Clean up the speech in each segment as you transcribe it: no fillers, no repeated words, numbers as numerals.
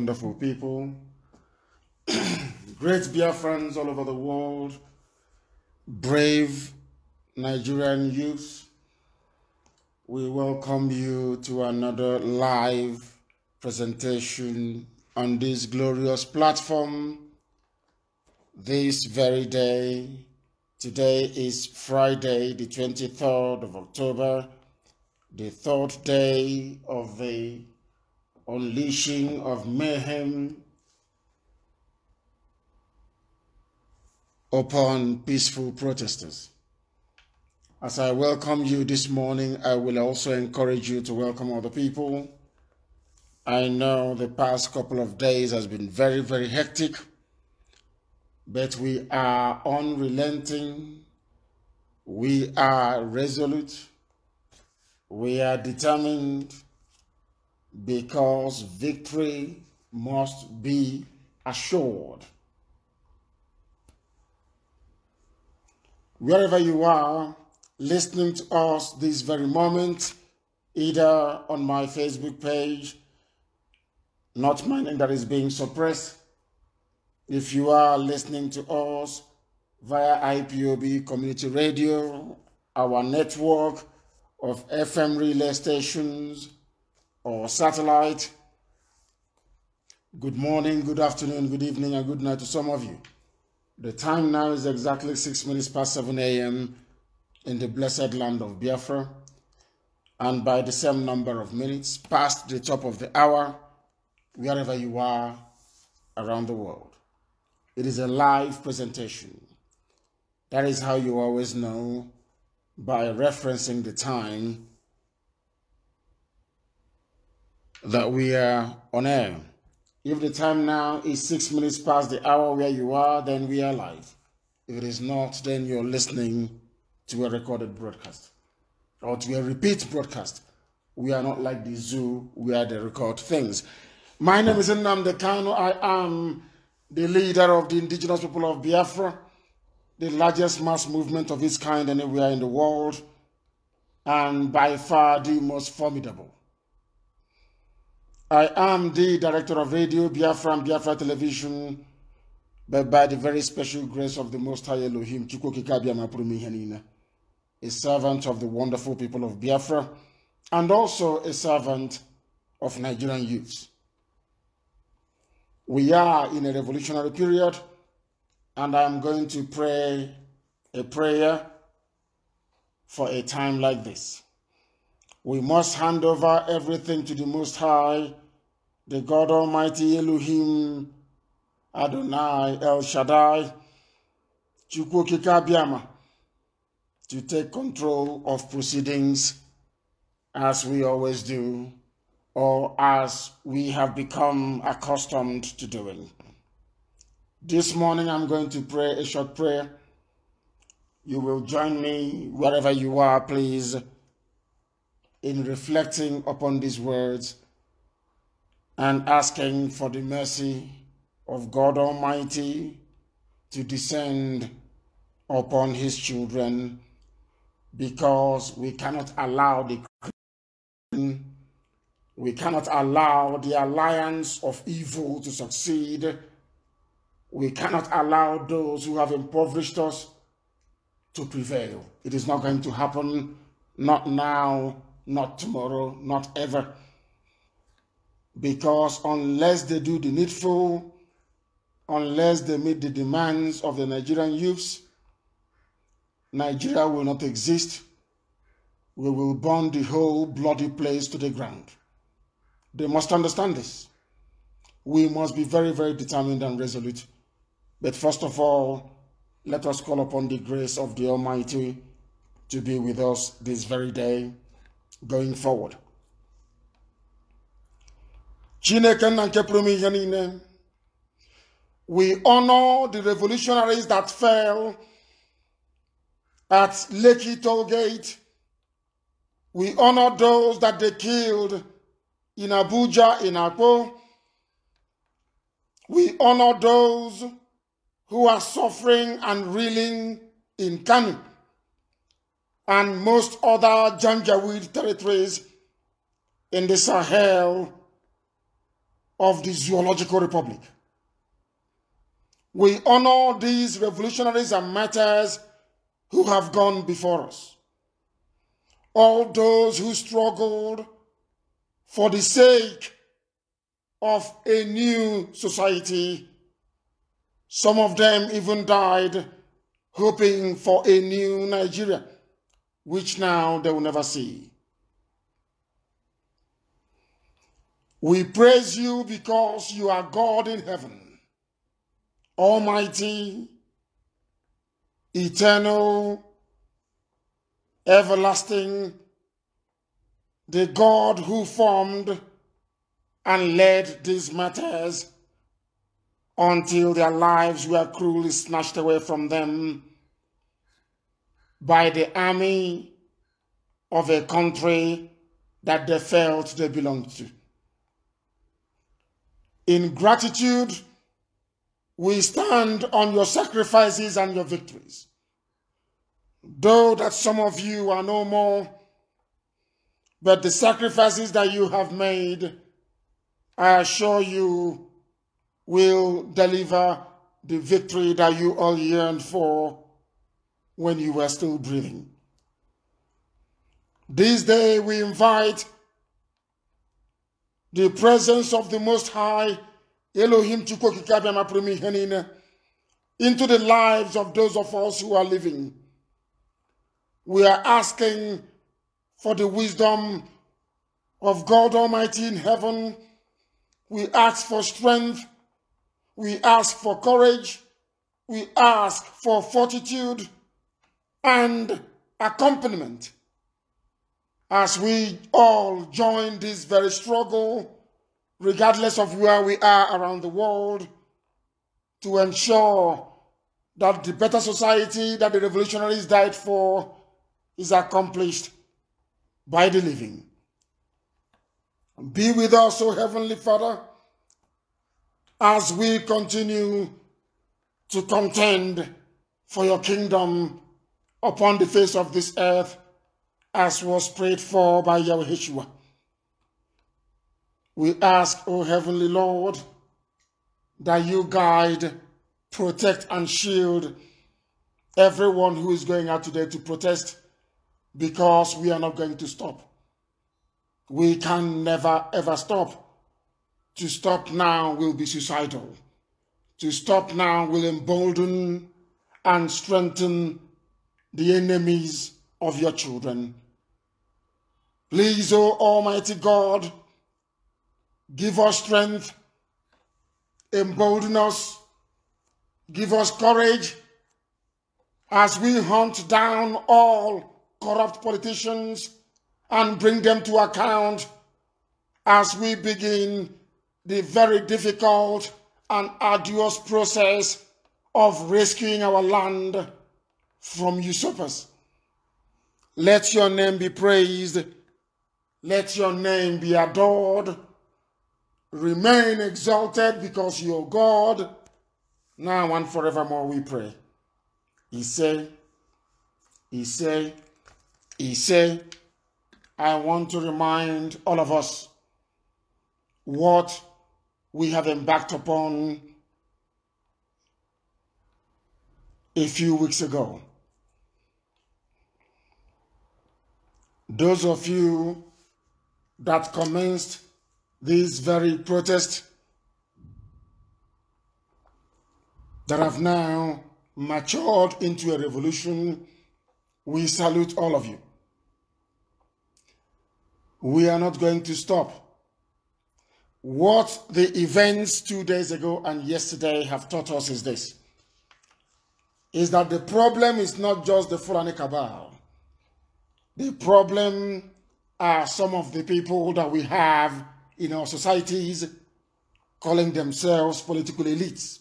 wonderful people, great Biafrans all over the world, brave Nigerian youths. We welcome you to another live presentation on this glorious platform this very day. Today is Friday, the 23rd of October, the third day of the unleashing of mayhem upon peaceful protesters. As I welcome you this morning, I will also encourage you to welcome other people. I know the past couple of days has been very, very hectic, but we are unrelenting, we are resolute, we are determined, because victory must be assured. Wherever you are listening to us this very moment, either on my Facebook page, not my name that is being suppressed, if you are listening to us via IPOB Community Radio, our network of FM relay stations or satellite, good morning, good afternoon, good evening, and good night to some of you. The time now is exactly 6 minutes past 7 a.m. in the blessed land of Biafra, and by the same number of minutes past the top of the hour, wherever you are around the world. It is a live presentation. That is how you always know, by referencing the time that we are on air. If the time now is 6 minutes past the hour where you are, then we are live. If it is not, then you're listening to a recorded broadcast or to a repeat broadcast. We are not like the zoo where they record things. My name is Mazi Nnamdi Kanu. I am the leader of the indigenous people of Biafra, the largest mass movement of its kind anywhere in the world, and by far the most formidable. I am the director of radio, Biafra and Biafra Television, but by the very special grace of the Most High Elohim, a servant of the wonderful people of Biafra, and also a servant of Nigerian youths. We are in a revolutionary period, and I'm going to pray a prayer for a time like this. We must hand over everything to the Most High, the God Almighty Elohim, Adonai, El Shaddai, Chukwu Kikabiama, to take control of proceedings as we always do, or as we have become accustomed to doing. This morning I'm going to pray a short prayer. You will join me wherever you are, please, in reflecting upon these words and asking for the mercy of God Almighty to descend upon his children, because we cannot allow the alliance of evil to succeed. We cannot allow those who have impoverished us to prevail. It is not going to happen, not now, not tomorrow, not ever. Because unless they do the needful, unless they meet the demands of the Nigerian youths, Nigeria will not exist. We will burn the whole bloody place to the ground. They must understand this. We must be very, very determined and resolute. But first of all, let us call upon the grace of the Almighty to be with us this very day, going forward. We honor the revolutionaries that fell at Lekki Toll Gate. We honor those that they killed in Abuja, in Akpo. We honor those who are suffering and reeling in Kanu and most other Janjaweed territories in the Sahel of the Zoological Republic. We honor these revolutionaries and martyrs who have gone before us. All those who struggled for the sake of a new society. Some of them even died hoping for a new Nigeria, which now they will never see. We praise you because you are God in heaven, almighty, eternal, everlasting, the God who formed and led these martyrs until their lives were cruelly snatched away from them by the army of a country that they felt they belonged to. In gratitude, we stand on your sacrifices and your victories. Though that some of you are no more, but the sacrifices that you have made, I assure you, will deliver the victory that you all yearned for when you were still breathing. This day we invite the presence of the Most High, Elohim into the lives of those of us who are living. We are asking for the wisdom of God Almighty in heaven. We ask for strength. We ask for courage. We ask for fortitude and accompaniment as we all join this very struggle, regardless of where we are around the world, to ensure that the better society that the revolutionaries died for is accomplished by the living. Be with us, O Heavenly Father, as we continue to contend for your kingdom upon the face of this earth, as was prayed for by Yahweh. We ask, O Heavenly Lord, that you guide, protect, and shield everyone who is going out today to protest, because we are not going to stop. We can never ever stop. To stop now will be suicidal. To stop now will embolden and strengthen the enemies of your children. Please, O Almighty God, give us strength, embolden us, give us courage as we hunt down all corrupt politicians and bring them to account as we begin the very difficult and arduous process of rescuing our land from usurpers. Let your name be praised. Let your name be adored. Remain exalted, because you are God, now and forevermore, we pray. He say, I want to remind all of us what we have embarked upon a few weeks ago. Those of you that commenced this very protest that have now matured into a revolution, we salute all of you. We are not going to stop. What the events 2 days ago and yesterday have taught us is this, is that the problem is not just the Fulani cabal. The problem are some of the people that we have in our societies calling themselves political elites.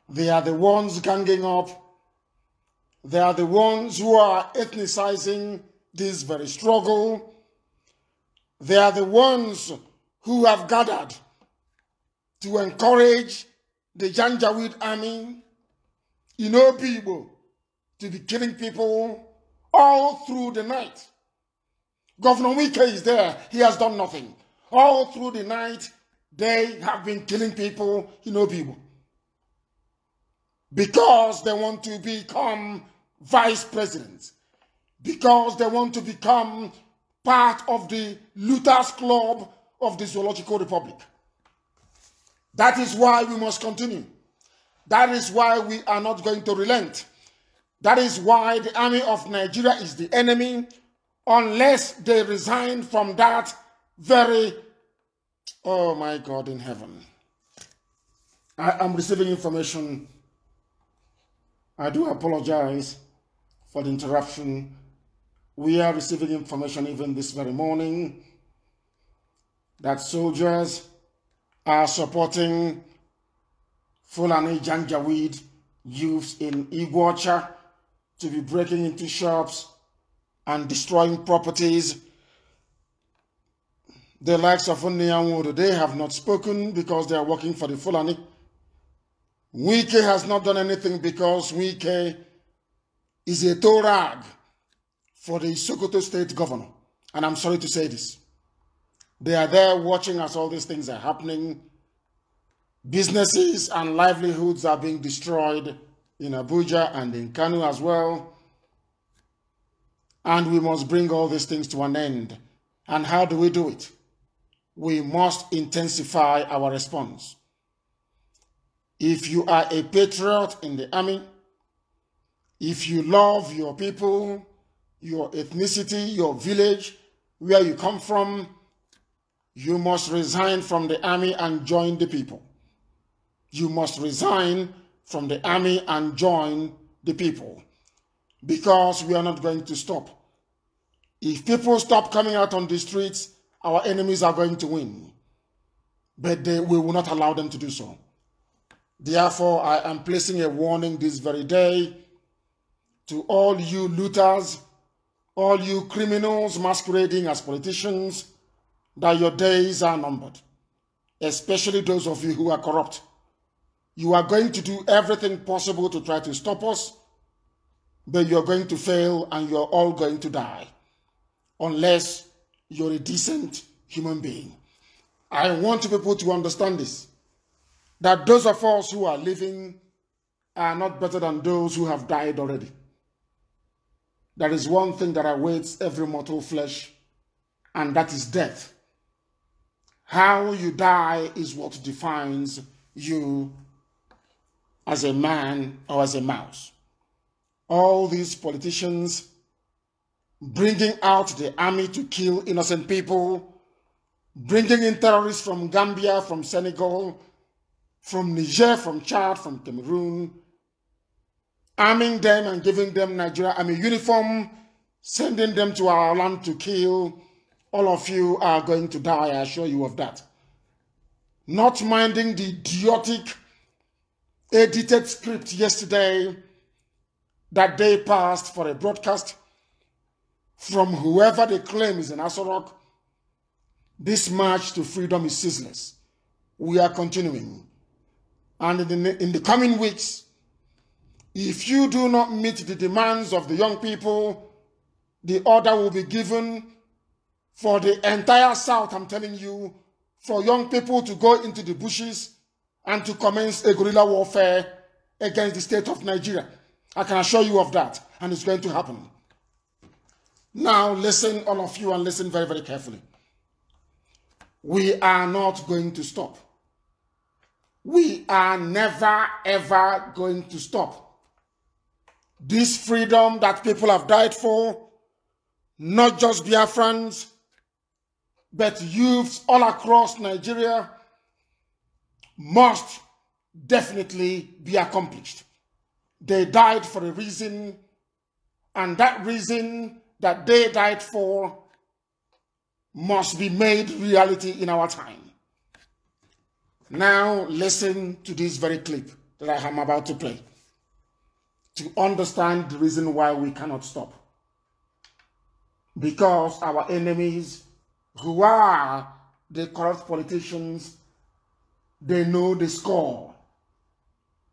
They are the ones ganging up. They are the ones who are ethnicizing this very struggle. They are the ones who have gathered to encourage the Janjaweed army, people, to be killing people all through the night. Governor Wike is there. He has done nothing. All through the night, They have been killing people, people, because they want to become vice presidents, because they want to become part of the looters club of the Zoological Republic. That is why we must continue. That is why we are not going to relent. That is why the army of Nigeria is the enemy, unless they resign from that very, oh my God in heaven. I am receiving information. I do apologize for the interruption. We are receiving information even this very morning that soldiers are supporting Fulani Janjaweed youths in Iguacha to be breaking into shops and destroying properties. The likes of Onyanwodo, they have not spoken because they are working for the Fulani. Wike has not done anything because Wike is a toe rag for the Sokoto state governor. And I'm sorry to say this. They are there watching as all these things are happening. Businesses and livelihoods are being destroyed in Abuja and in Kanu as well. And we must bring all these things to an end. And how do we do it? We must intensify our response. If you are a patriot in the army, if you love your people, your ethnicity, your village, where you come from, you must resign from the army and join the people. You must resign from the army and join the people, because we are not going to stop. If people stop coming out on the streets, our enemies are going to win, but we will not allow them to do so. Therefore, I am placing a warning this very day to all you looters, all you criminals masquerading as politicians, that your days are numbered, especially those of you who are corrupt. You are going to do everything possible to try to stop us, but you're going to fail and you're all going to die, unless you're a decent human being. I want people to understand this, that those of us who are living are not better than those who have died already. There is one thing that awaits every mortal flesh, and that is death. How you die is what defines you as a man or as a mouse. All these politicians bringing out the army to kill innocent people, bringing in terrorists from Gambia, from Senegal, from Niger, from Chad, from Cameroon, arming them and giving them Nigeria army uniform, sending them to our land to kill. All of you are going to die, I assure you of that. Not minding the idiotic edited script yesterday that they passed for a broadcast from whoever they claim is in Asorok. This march to freedom is ceaseless. We are continuing. And in the coming weeks, if you do not meet the demands of the young people, the order will be given for the entire South, I'm telling you, for young people to go into the bushes and to commence a guerrilla warfare against the state of Nigeria. I can assure you of that, and it's going to happen. Now, listen, all of you, and listen very, very carefully. We are not going to stop. We are never, ever going to stop. This freedom that people have died for, not just Biafrans, but youths all across Nigeria, must definitely be accomplished. They died for a reason, and that reason that they died for must be made reality in our time. Now listen to this very clip that I am about to play to understand the reason why we cannot stop. Because our enemies, who are the corrupt politicians, they know the score.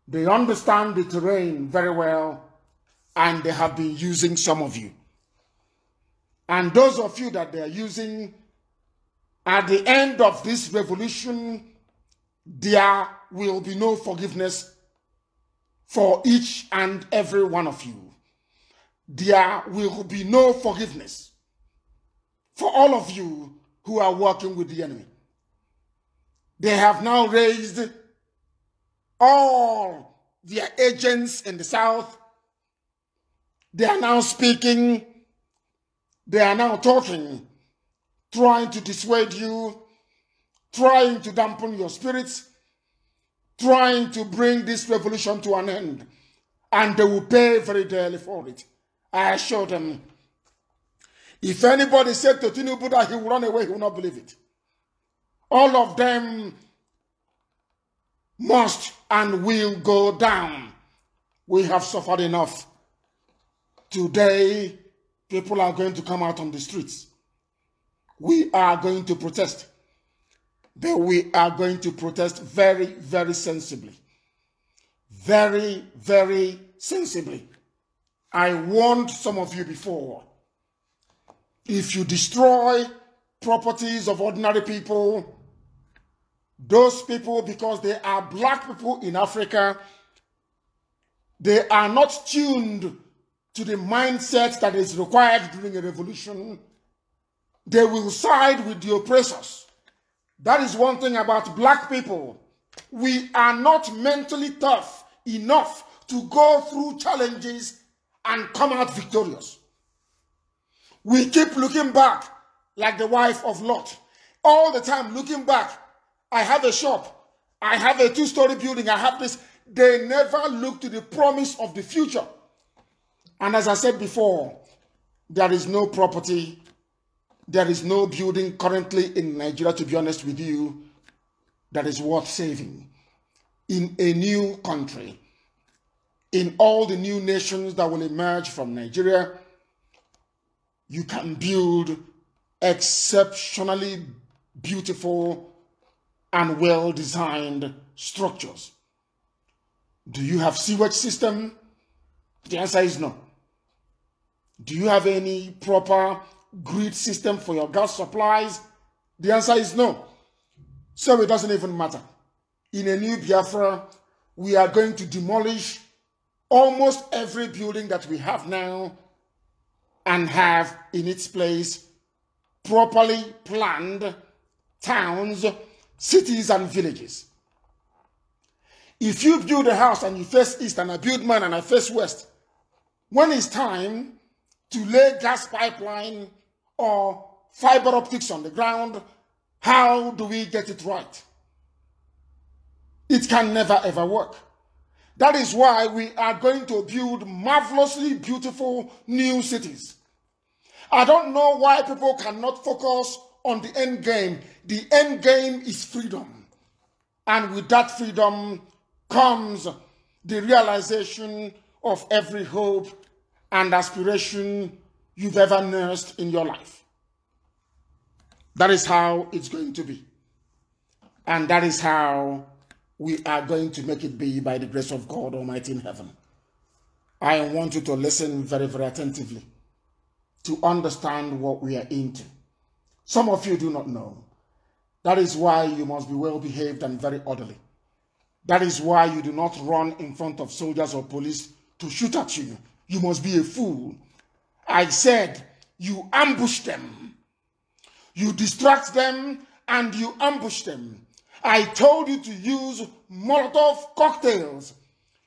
They understand the terrain very well, and they have been using some of you. And those of you that they are using At the end of this revolution, there will be no forgiveness for each and every one of you. There will be no forgiveness for all of you who are working with the enemy. They have now raised all their agents in the south. They are now speaking. They are now talking, trying to dissuade you, trying to dampen your spirits, trying to bring this revolution to an end. And they will pay very dearly for it. I assure them, if anybody said to Tinubu that he will run away, he will not believe it. All of them must and will go down. We have suffered enough. Today, people are going to come out on the streets. We are going to protest. But we are going to protest very, very sensibly. Very, very sensibly. I warned some of you before. If you destroy properties of ordinary people, those people, because they are black people in Africa, they are not tuned to the mindset that is required during a revolution. They will side with the oppressors. That is one thing about black people. We are not mentally tough enough to go through challenges and come out victorious. We keep looking back like the wife of Lot. All the time looking back. I have a shop. I have a 2-story building. I have this. They never look to the promise of the future. And as I said before, there is no property, there is no building currently in Nigeria, to be honest with you, that is worth saving. In a new country, in all the new nations that will emerge from Nigeria, you can build exceptionally beautiful and well-designed structures. Do you have sewage system? The answer is no. Do you have any proper grid system for your gas supplies? The answer is no. So it doesn't even matter. In a new Biafra, we are going to demolish almost every building that we have now and have in its place properly planned towns, cities, and villages. If you build a house and you face east and I build mine and I face west, when it's time to lay gas pipeline or fiber optics on the ground, how do we get it right? It can never ever work. That is why we are going to build marvelously beautiful new cities. I don't know why people cannot focus on the end game. The end game is freedom. And with that freedom comes the realization of every hope and aspiration you've ever nursed in your life. That is how it's going to be. And that is how we are going to make it be by the grace of God Almighty in heaven. I want you to listen very, very attentively to understand what we are into. Some of you do not know. That is why you must be well behaved and very orderly. That is why you do not run in front of soldiers or police to shoot at you. You must be a fool. I said you ambush them. You distract them and you ambush them. I told you to use Molotov cocktails.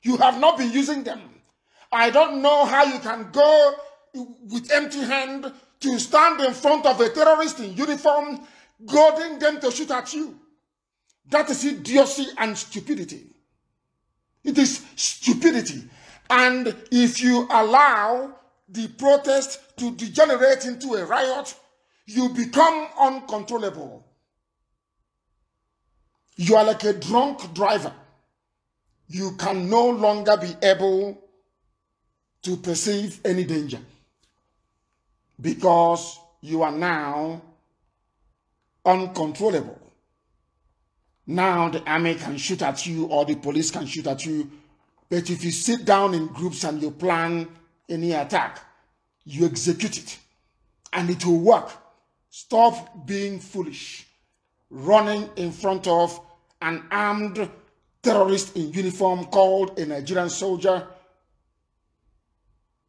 You have not been using them. I don't know how you can go with empty hand to stand in front of a terrorist in uniform, goading them to shoot at you. That is idiocy and stupidity. It is stupidity. And if you allow the protest to degenerate into a riot, you become uncontrollable. You are like a drunk driver. You can no longer be able to perceive any danger because you are now uncontrollable. Now the army can shoot at you or the police can shoot at you, but if you sit down in groups and you plan any attack, you execute it and it will work. Stop being foolish. running in front of an armed terrorist in uniform called a Nigerian soldier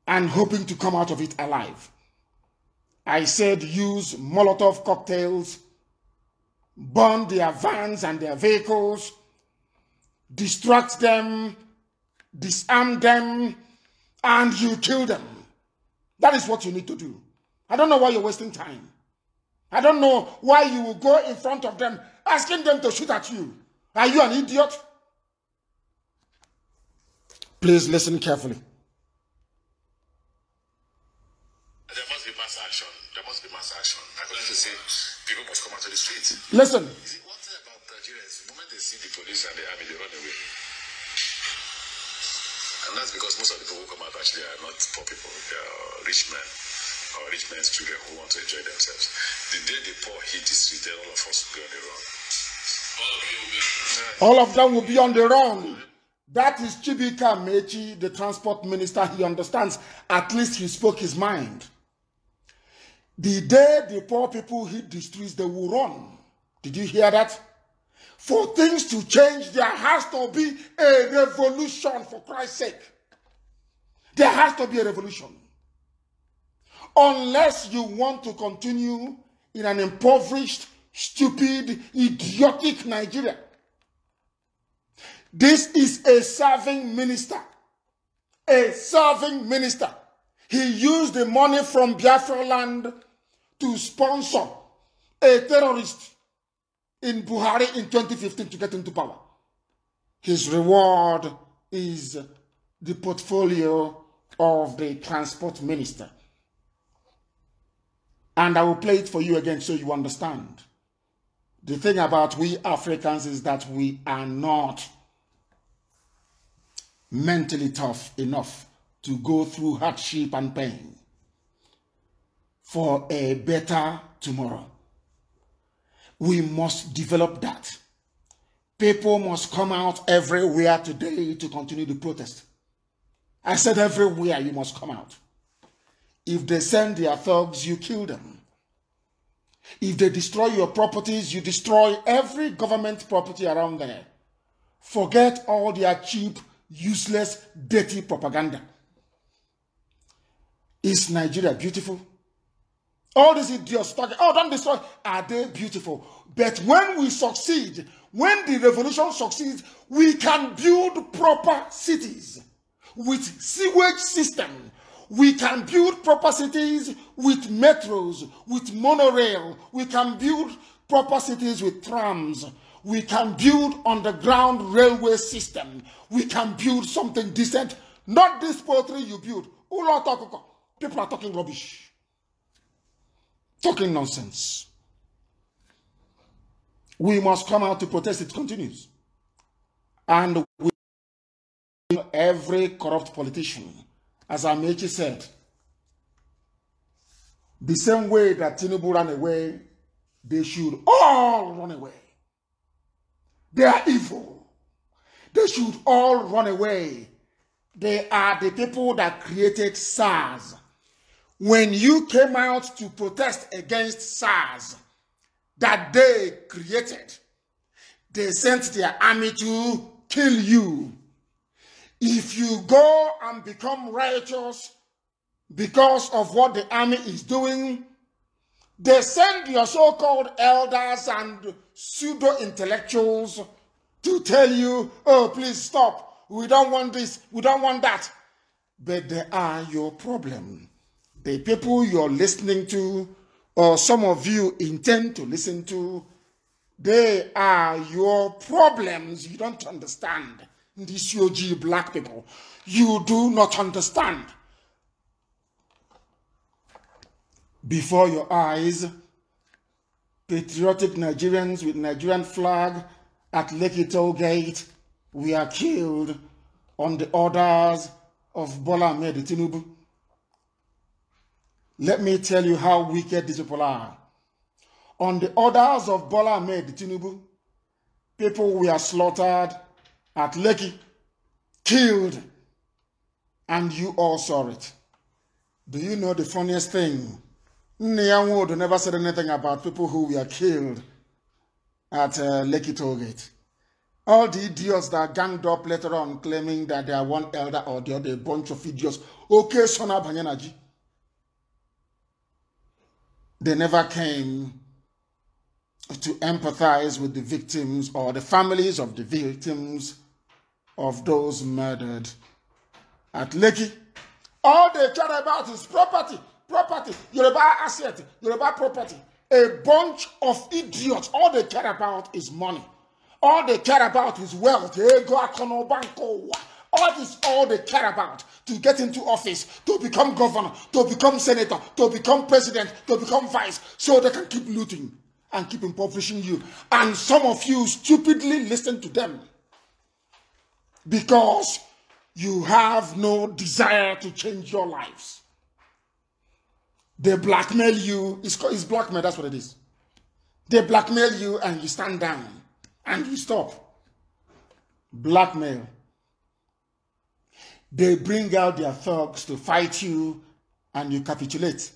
and hoping to come out of it alive. I said use Molotov cocktails, burn their vans and their vehicles, distract them, disarm them, and you kill them. That is what you need to do. I don't know why you're wasting time. I don't know why you will go in front of them asking them to shoot at you. Are you an idiot? Please listen carefully. There must be mass action. There must be mass action. I'm going to say people must come out to the streets. Listen. You see, one thing about Nigerians, the moment they see the police and the army, they run away. And that's because most of the people who come out actually are not poor people. They are rich men or rich men's children who want to enjoy themselves. The day the poor hit the street, then all of us will be on the run. All of them will be on the run. That is Chibika Mechi, the transport minister. He understands. At least he spoke his mind. The day the poor people hit the streets, they will run. Did you hear that? For things to change, there has to be a revolution, for Christ's sake. There has to be a revolution. Unless you want to continue in an impoverished, stupid, idiotic Nigeria. This is a serving minister. A serving minister. He used the money from Biafra land to sponsor a terrorist in Buhari in 2015 to get into power. His reward is the portfolio of the transport minister. And I will play it for you again so you understand. The thing about we Africans is that we are not mentally tough enough to go through hardship and pain for a better tomorrow. We must develop that. People must come out everywhere today to continue the protest. I said everywhere you must come out. If they send their thugs, you kill them. If they destroy your properties, you destroy every government property around there. Forget all their cheap, useless, dirty propaganda. Is Nigeria beautiful? All these idiots talking, oh, don't destroy. Are they beautiful? But when we succeed, when the revolution succeeds, we can build proper cities with sewage system. We can build proper cities with metros, with monorail. We can build proper cities with trams. We can build underground railway system. We can build something decent. Not this poetry you build. People are talking rubbish. Talking nonsense. We must come out to protest. It continues. And we every corrupt politician, as Amechi said, the same way that Tinubu ran away, they should all run away. They are evil. They should all run away. They are the people that created SARS. When you came out to protest against SARS that they created, they sent their army to kill you. If you go and become righteous because of what the army is doing, they send your so-called elders and pseudo-intellectuals to tell you, oh, please stop. We don't want this. We don't want that. But they are your problem. The people you're listening to, or some of you intend to listen to, they are your problems. You don't understand. These UG black people, you do not understand. Before your eyes, patriotic Nigerians with Nigerian flag at Lekki Toll Gate were killed on the orders of Bola Ahmed Tinubu. Let me tell you how wicked these people are. On the orders of Bola Ahmed Tinubu, people were slaughtered at Lekki, killed, and you all saw it. Do you know the funniest thing? Nyanwood never said anything about people who were killed at Lekki Tollgate. All the idiots that ganged up later on claiming that they are one elder or the other, a bunch of idiots. Okay, Sona Banyanaji. They never came to empathize with the victims or the families of the victims of those murdered at Lekki. All they care about is property, Yoruba asset, Yoruba property. A bunch of idiots. All they care about is money. All they care about is wealth. All this, all they care about to get into office, to become governor, to become senator, to become president, to become vice, so they can keep looting and keep impoverishing you. And some of you stupidly listen to them because you have no desire to change your lives. They blackmail you. It's blackmail, that's what it is. They blackmail you and you stand down and you stop. Blackmail. They bring out their thugs to fight you and you capitulate.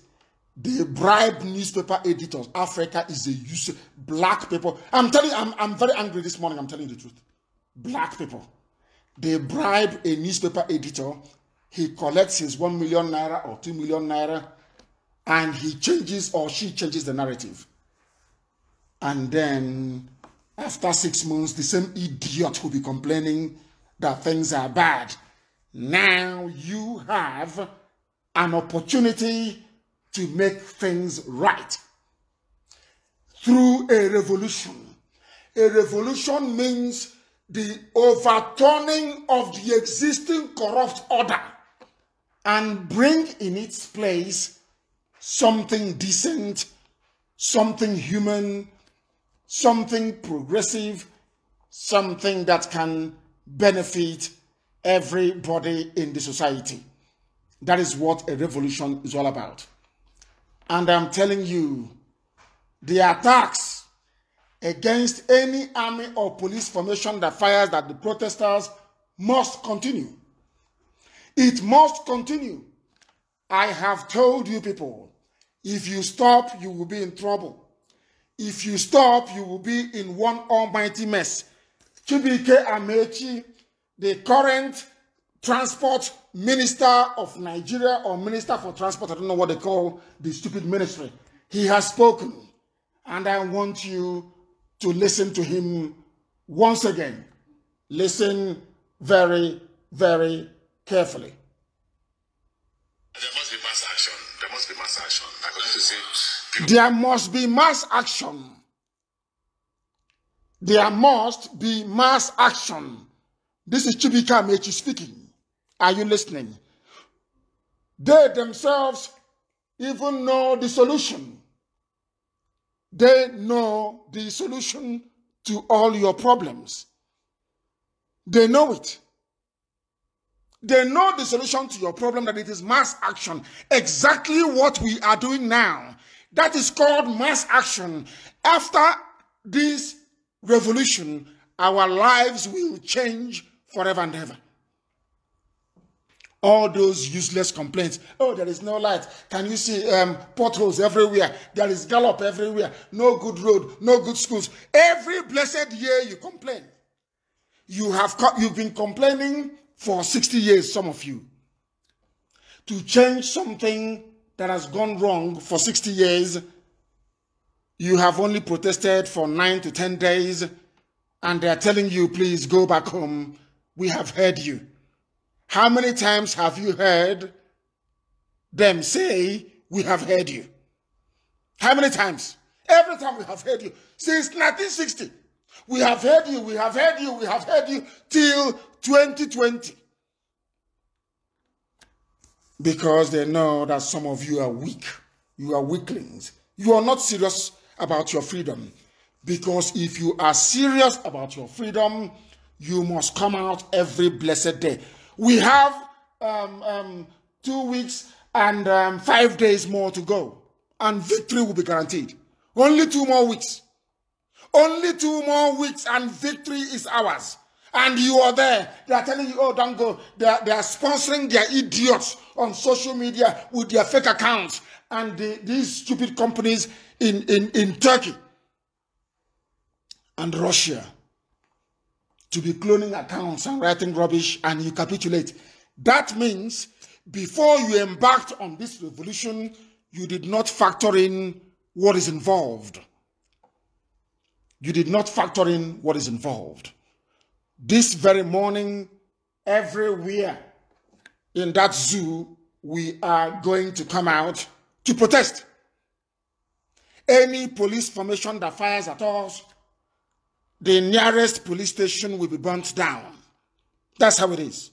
They bribe newspaper editors. Africa is a useless black people. I'm telling you, I'm very angry this morning. I'm telling you the truth. Black people. They bribe a newspaper editor. He collects his 1 million naira or 2 million naira and he changes or she changes the narrative. And then after 6 months, the same idiot will be complaining that things are bad. Now you have an opportunity to make things right through a revolution. A revolution means the overturning of the existing corrupt order and bring in its place something decent, something human, something progressive, something that can benefit everybody in the society. That is what a revolution is all about. And I'm telling you, the attacks against any army or police formation that fires at the protesters must continue. It must continue. I have told you people, if you stop, you will be in trouble. If you stop, you will be in one almighty mess. Chibike Amechi, the current transport minister of Nigeria or minister for transport, I don't know what they call the stupid ministry. He has spoken, and I want you to listen to him once again. Listen very, very carefully. There must be mass action. There must be mass action. I got to say, there must be mass action. There must be mass action. This is Chibika Amechi speaking. Are you listening? They themselves even know the solution. They know the solution to all your problems. They know it. They know the solution to your problem, that it is mass action. Exactly what we are doing now. That is called mass action. After this revolution, our lives will change forever and ever. All those useless complaints. Oh, there is no light. Can you see potholes everywhere? There is gallop everywhere. No good road, no good schools. Every blessed year you complain. You've been complaining for 60 years, some of you. To change something that has gone wrong for 60 years, you have only protested for 9 to 10 days, and they are telling you, please go back home. We have heard you. How many times have you heard them say, we have heard you? How many times? Every time we have heard you. Since 1960, we have heard you, we have heard you, we have heard you, till 2020. Because they know that some of you are weak. You are weaklings. You are not serious about your freedom. Because if you are serious about your freedom, you must come out every blessed day. We have 2 weeks and 5 days more to go. And victory will be guaranteed. Only 2 more weeks. Only 2 more weeks and victory is ours. And you are there. They are telling you, oh, don't go. They are sponsoring their idiots on social media with their fake accounts. And these stupid companies in Turkey. and Russia to be cloning accounts and writing rubbish, and you capitulate. That means before you embarked on this revolution, you did not factor in what is involved. You did not factor in what is involved. This very morning, everywhere in that zoo, we are going to come out to protest. Any police formation that fires at us, the nearest police station will be burnt down. That's how it is.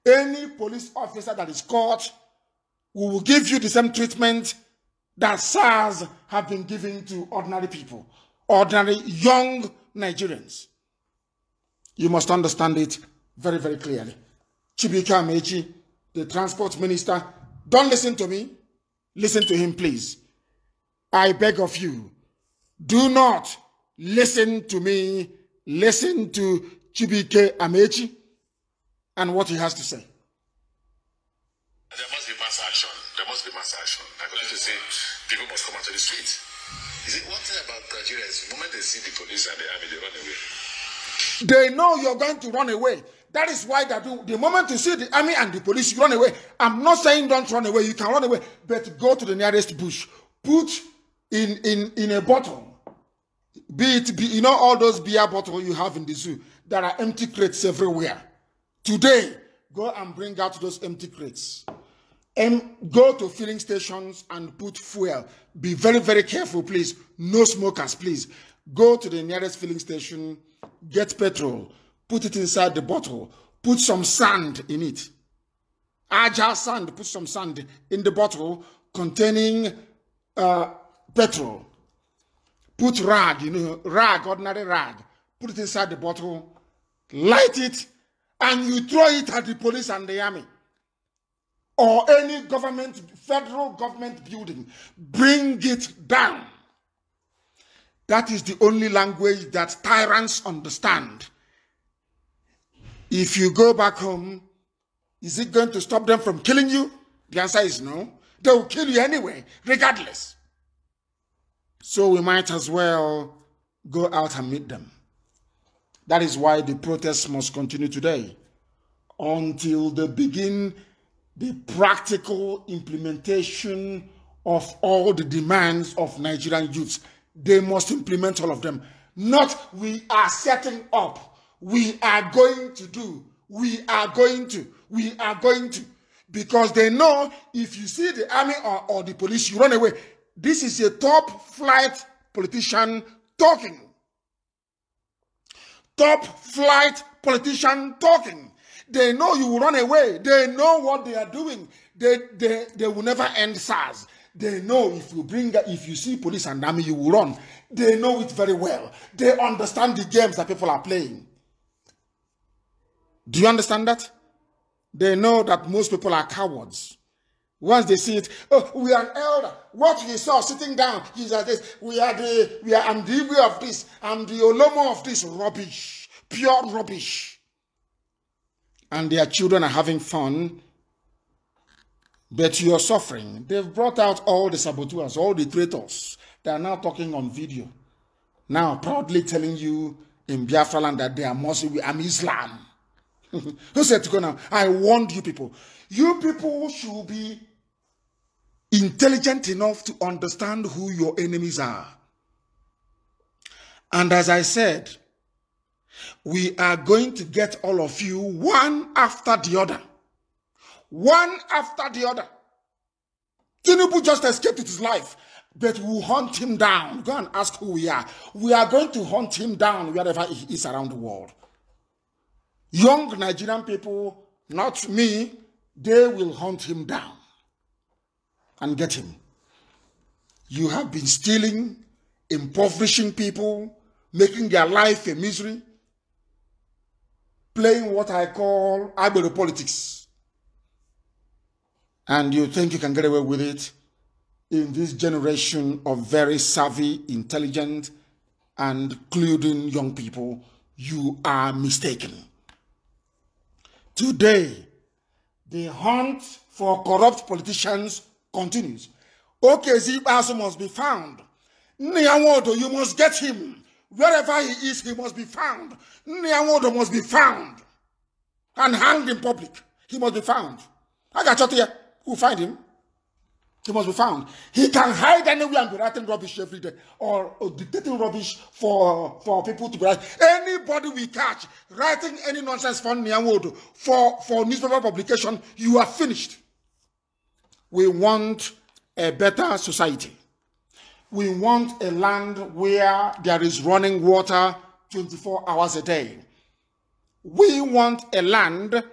Any police officer that is caught, we will give you the same treatment that SARS have been giving to ordinary people, ordinary young Nigerians. You must understand it very, very clearly. Chibuike Amaechi, the transport minister, don't listen to me. Listen to him, please. I beg of you, do not listen to me. Listen to Chibuike Amaechi and what he has to say. There must be mass action. There must be mass action. I'm going to say people must come out to the street. You see, one thing about Nigeria is the moment they see the police and the army, they run away. They know you're going to run away. That is why they do. The moment you see the army and the police, you run away. I'm not saying don't run away. You can run away, but go to the nearest bush. Put in a bottle. You know all those beer bottles you have in the zoo. There are empty crates everywhere. Today, go and bring out those empty crates. Go to filling stations and put fuel. Be very, very careful, please. No smokers, please. Go to the nearest filling station, get petrol, put it inside the bottle, put some sand in it. Agile sand, put some sand in the bottle containing petrol. Put rag, ordinary rag. Put it inside the bottle, light it, and you throw it at the police and the army. Or any government, federal government building. Bring it down. That is the only language that tyrants understand. If you go back home, is it going to stop them from killing you? The answer is no. They will kill you anyway, regardless. So we might as well go out and meet them. That is why the protests must continue today until they begin the practical implementation of all the demands of Nigerian youths. They must implement all of them. Not we are setting up. We are going to do. We are going to. We are going to. Because they know if you see the army or the police, you run away. This is a top flight politician talking. Top flight politician talking. They know you will run away. They know what they are doing. They will never end SARS. They know if you see police and army, you will run. They know it very well. They understand the games that people are playing. Do you understand that? They know that most people are cowards. Once they see it, oh, we are an elder. What we saw sitting down, he's like this. I'm the Igwe of this. I'm the Olomo of this. Rubbish. Pure rubbish. And their children are having fun, but you're suffering. They've brought out all the saboteurs, all the traitors. They are now talking on video. Now proudly telling you in Biafra land that they are Muslim, I'm Islam. Who said to go now? I warned you people. You people should be intelligent enough to understand who your enemies are. And as I said, we are going to get all of you one after the other. One after the other. Tinubu just escaped with his life, but we'll hunt him down. Go and ask who we are. We are going to hunt him down wherever he is around the world. Young Nigerian people, not me, they will hunt him down and get him. You have been stealing, impoverishing people, making their life a misery, playing what I call Agbero politics. And you think you can get away with it in this generation of very savvy, intelligent, and including young people. You are mistaken. Today, the hunt for corrupt politicians continues. OKZ also must be found. Niyawodo, you must get him. Wherever he is, he must be found. Nyawodo must be found and hanged in public. He must be found. I got you here. Who find him? He must be found. He can hide anywhere and be writing rubbish every day or dictating rubbish for people to write. Anybody we catch writing any nonsense for Nyawodo for newspaper publication, you are finished. We want a better society. We want a land where there is running water 24 hours a day. We want a land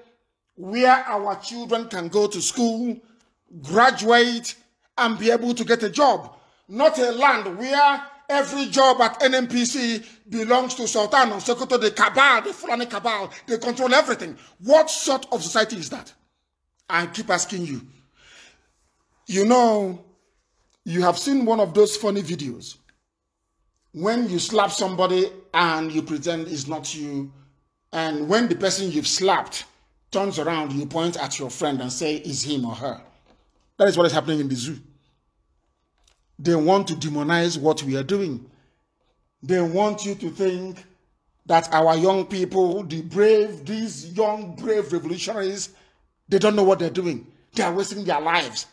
where our children can go to school, graduate, and be able to get a job. Not a land where every job at NNPC belongs to Sultan or Sokoto, the cabal, the Fulani cabal. They control everything. What sort of society is that? I keep asking you. You know, you have seen one of those funny videos when you slap somebody and you pretend it's not you, and when the person you've slapped turns around, you point at your friend and say, is him or her. That is what is happening in the zoo. They want to demonize what we are doing. They want you to think that our young people, the brave, these young, brave revolutionaries, they don't know what they're doing. They are wasting their lives.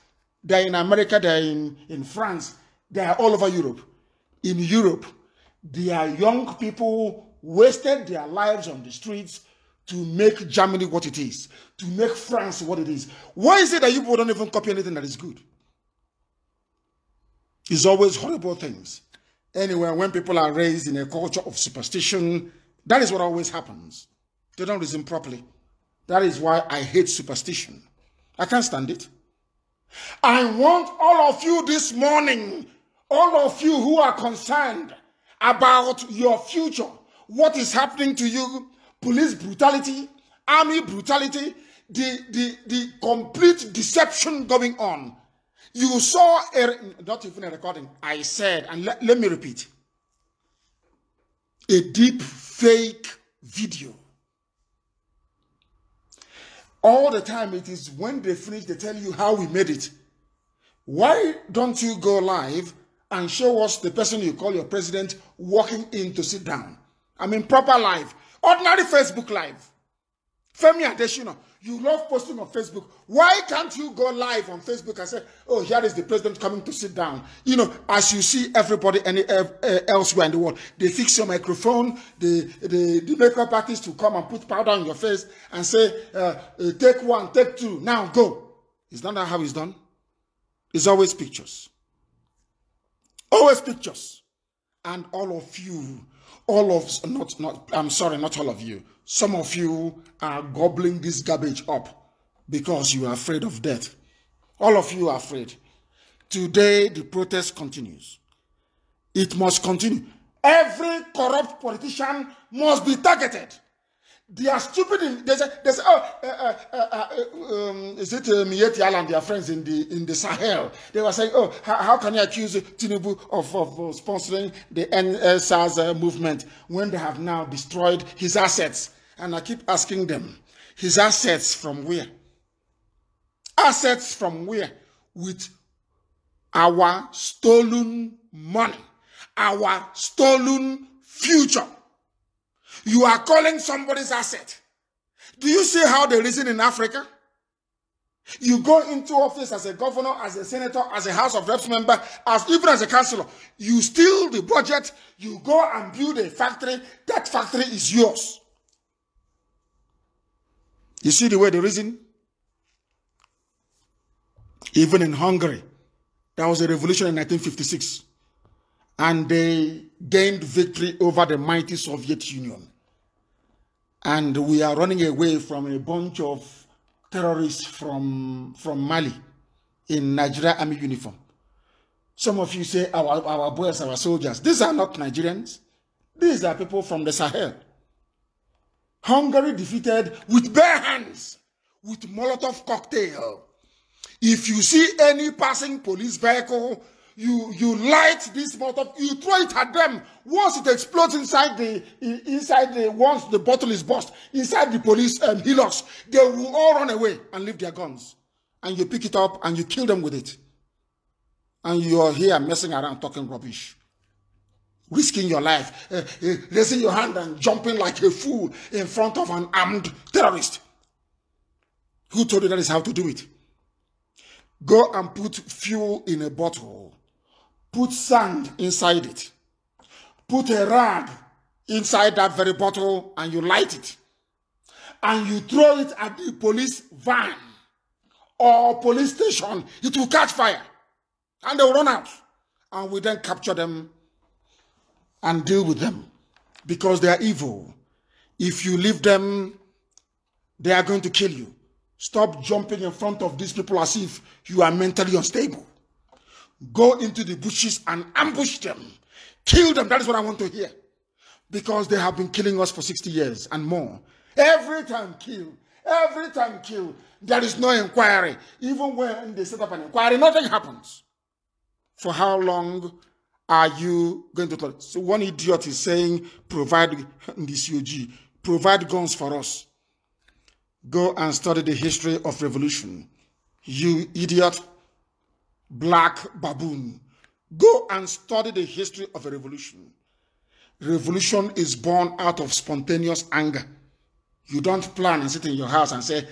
They're in America, they're in France, they are all over Europe. In Europe, their young people wasted their lives on the streets to make Germany what it is, to make France what it is. Why is it that you people don't even copy anything that is good? It's always horrible things. Anyway, when people are raised in a culture of superstition, that is what always happens. They don't reason properly. That is why I hate superstition. I can't stand it. I want all of you this morning, all of you who are concerned about your future, what is happening to you, police brutality, army brutality, the complete deception going on. You saw, not even a recording, I said, and let me repeat, a deep fake video. All the time it is when they finish, they tell you how we made it. Why don't you go live and show us the person you call your president walking in to sit down? I mean proper live. Ordinary Facebook live. Femi Adesina, you love posting on Facebook. Why can't you go live on Facebook and say, oh, here is the president coming to sit down? You know, as you see everybody elsewhere in the world, they fix your microphone, the makeup artist to come and put powder on your face and say, take one, take two, now go. Is that not how it's done? It's always pictures. Always pictures. And all of you, not all of you, some of you are gobbling this garbage up because you are afraid of death. All of you are afraid. Today, the protest continues. It must continue. Every corrupt politician must be targeted. They are stupid. They say, is it Mieti and their friends in the Sahel? They were saying, oh, how can you accuse Tinubu of sponsoring the NSAS movement when they have now destroyed his assets? And I keep asking them, his assets from where? Assets from where? With our stolen money, our stolen future. You are calling somebody's asset. Do you see how they reason in Africa? You go into office as a governor, as a senator, as a House of Reps member, even as a councillor. You steal the budget, you go and build a factory, that factory is yours. You see the way they reason? Even in Hungary, there was a revolution in 1956. And they gained victory over the mighty Soviet Union. And we are running away from a bunch of terrorists from Mali in Nigeria army uniform. Some of you say our boys, our soldiers. These are not Nigerians. These are people from the Sahel. Hungary defeated with bare hands, with Molotov cocktail. If you see any passing police vehicle, you light this Molotov, you throw it at them. Once it explodes once the bottle is burst, inside the police hillocks, they will all run away and leave their guns. And you pick it up and you kill them with it. And you are here messing around talking rubbish. risking your life, raising your hand and jumping like a fool in front of an armed terrorist. Who told you that is how to do it? Go and put fuel in a bottle. Put sand inside it. Put a rag inside that very bottle and you light it. And you throw it at the police van or police station. It will catch fire. And they will run out. And we then capture them and deal with them. Because they are evil. If you leave them, they are going to kill you. Stop jumping in front of these people as if you are mentally unstable. Go into the bushes and ambush them. Kill them. That is what I want to hear. Because they have been killing us for 60 years and more. Every time kill. Every time kill. There is no inquiry. Even when they set up an inquiry, nothing happens. For how long are you going to talk? So one idiot is saying, provide this UG, provide guns for us. Go and study the history of revolution. You idiot, black baboon. Go and study the history of a revolution. Revolution is born out of spontaneous anger. You don't plan and sit in your house and say,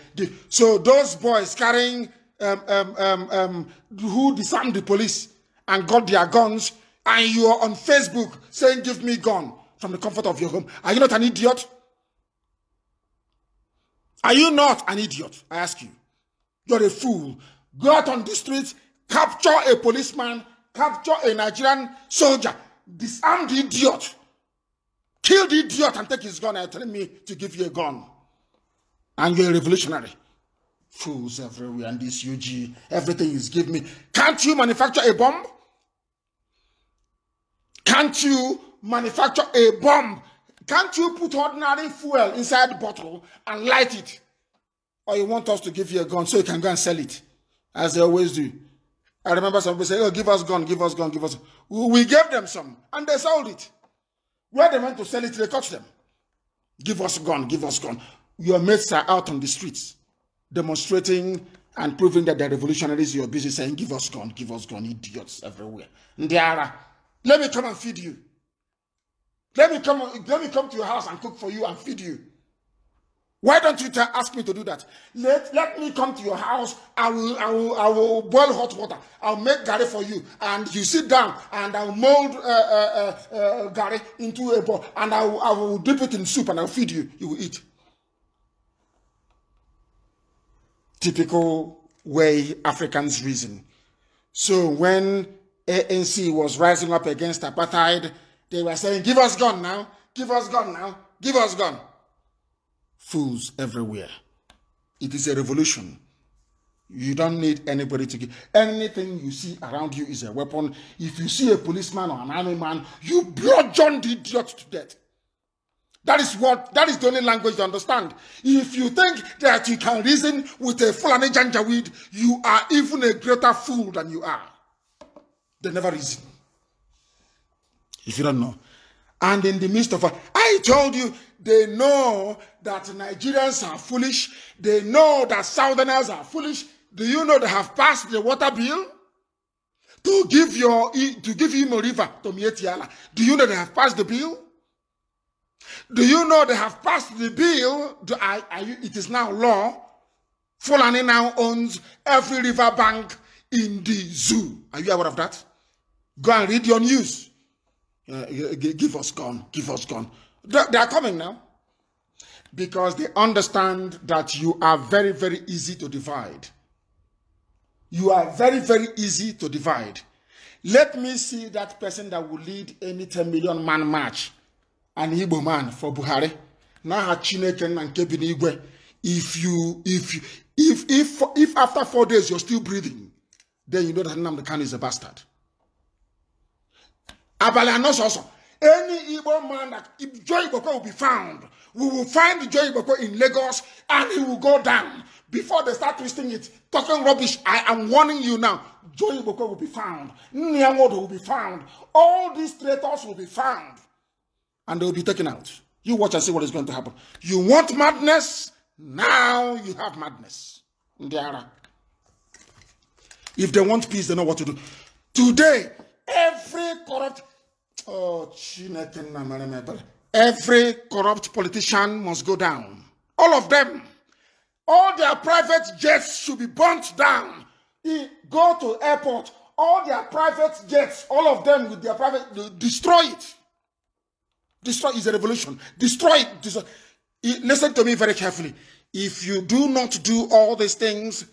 so those boys carrying, who disarmed the police and got their guns, and you are on Facebook saying, give me gun from the comfort of your home. Are you not an idiot? Are you not an idiot? I ask you. You're a fool. Go out on the streets, capture a policeman, capture a Nigerian soldier, disarm the idiot, kill the idiot and take his gun and tell me to give you a gun. And you're a revolutionary. Fools everywhere and this UG, everything is give me. Can't you manufacture a bomb? Can't you manufacture a bomb? Can't you put ordinary fuel inside the bottle and light it? Or you want us to give you a gun so you can go and sell it, as they always do. I remember some people say, oh, give us gun, give us gun, give us. We gave them some, and they sold it. Where they went to sell it, they caught them. Give us gun, give us gun. Your mates are out on the streets, demonstrating and proving that they're revolutionaries. You're busy saying, give us gun, idiots everywhere. Ndiara, let me come and feed you. Let me come to your house and cook for you and feed you. Why don't you ask me to do that? Let me come to your house. I will boil hot water. I'll make gari for you, and you sit down, and I'll mold gari into a bowl, and I will dip it in soup, and I'll feed you. You will eat. Typical way Africans reason. So when ANC was rising up against apartheid, they were saying, give us gun now, give us gun now, give us gun. Fools everywhere. It is a revolution. You don't need anybody to give. Anything you see around you is a weapon. If you see a policeman or an army man, you bludgeon the idiot to death. That is the only language to understand. If you think that you can reason with a Fulani Janjaweed, you are even a greater fool than you are. They never reason. If you don't know. And in the midst of I told you, they know that Nigerians are foolish. They know that Southerners are foolish. Do you know they have passed the water bill to give Imo River to Mietiala? Do you know they have passed the bill? Do you know they have passed the bill? It is now law. Fulani now owns every river bank in the zoo. Are you aware of that? Go and read your news. Give us gun. Give us gun. They are coming now. Because they understand that you are very, very easy to divide. You are very, very easy to divide. Let me see that person that will lead any 10 million man march. An Igbo man for Buhari. Now Chineke and Kevin Igwe. If after 4 days you're still breathing, then you know that Nnamdi Kanu is a bastard. Abalanos also. Any Igbo man that if Joy Iboko will be found, we will find Joy Iboko in Lagos and he will go down. Before they start twisting it, talking rubbish, I am warning you now. Joy Iboko will be found. Nyamodo will be found. All these traitors will be found. And they will be taken out. You watch and see what is going to happen. You want madness? Now you have madness. If they want peace, they know what to do. Today, every corrupt Oh, every corrupt politician must go down. All of them. All their private jets should be burnt down. Go to airport. All their private jets, all of them with their private, destroy it. Destroy is a revolution. Destroy it. Destroy. Listen to me very carefully. If you do not do all these things,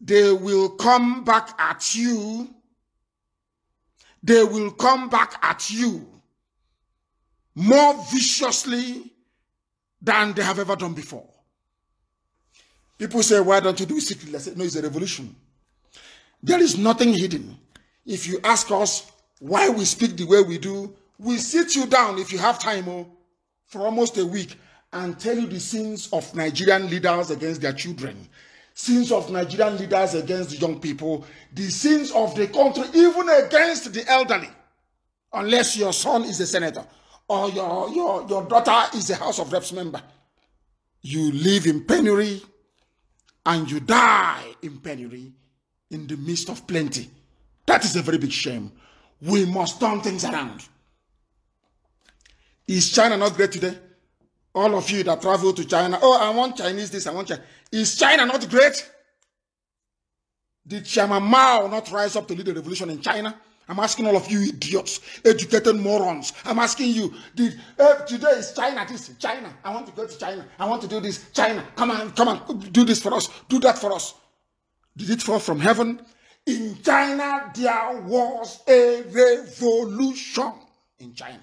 they will come back at you. They will come back at you more viciously than they have ever done before. People say, why don't you do it secretly? I say, no, it's a revolution. There is nothing hidden. If you ask us why we speak the way we do, we sit you down if you have time for almost a week and tell you the sins of Nigerian leaders against their children, sins of Nigerian leaders against the young people, the sins of the country, even against the elderly, unless your son is a senator or your daughter is a House of Reps member. You live in penury and you die in penury in the midst of plenty. That is a very big shame. We must turn things around. Is China not great today? All of you that travel to China, oh, I want Chinese this, I want China. Is China not great? Did Chairman Mao not rise up to lead a revolution in China? I'm asking all of you idiots, educated morons. I'm asking you, today is China this, China. I want to go to China. I want to do this, China. Come on, do this for us, do that for us. Did it fall from heaven? In China, there was a revolution in China.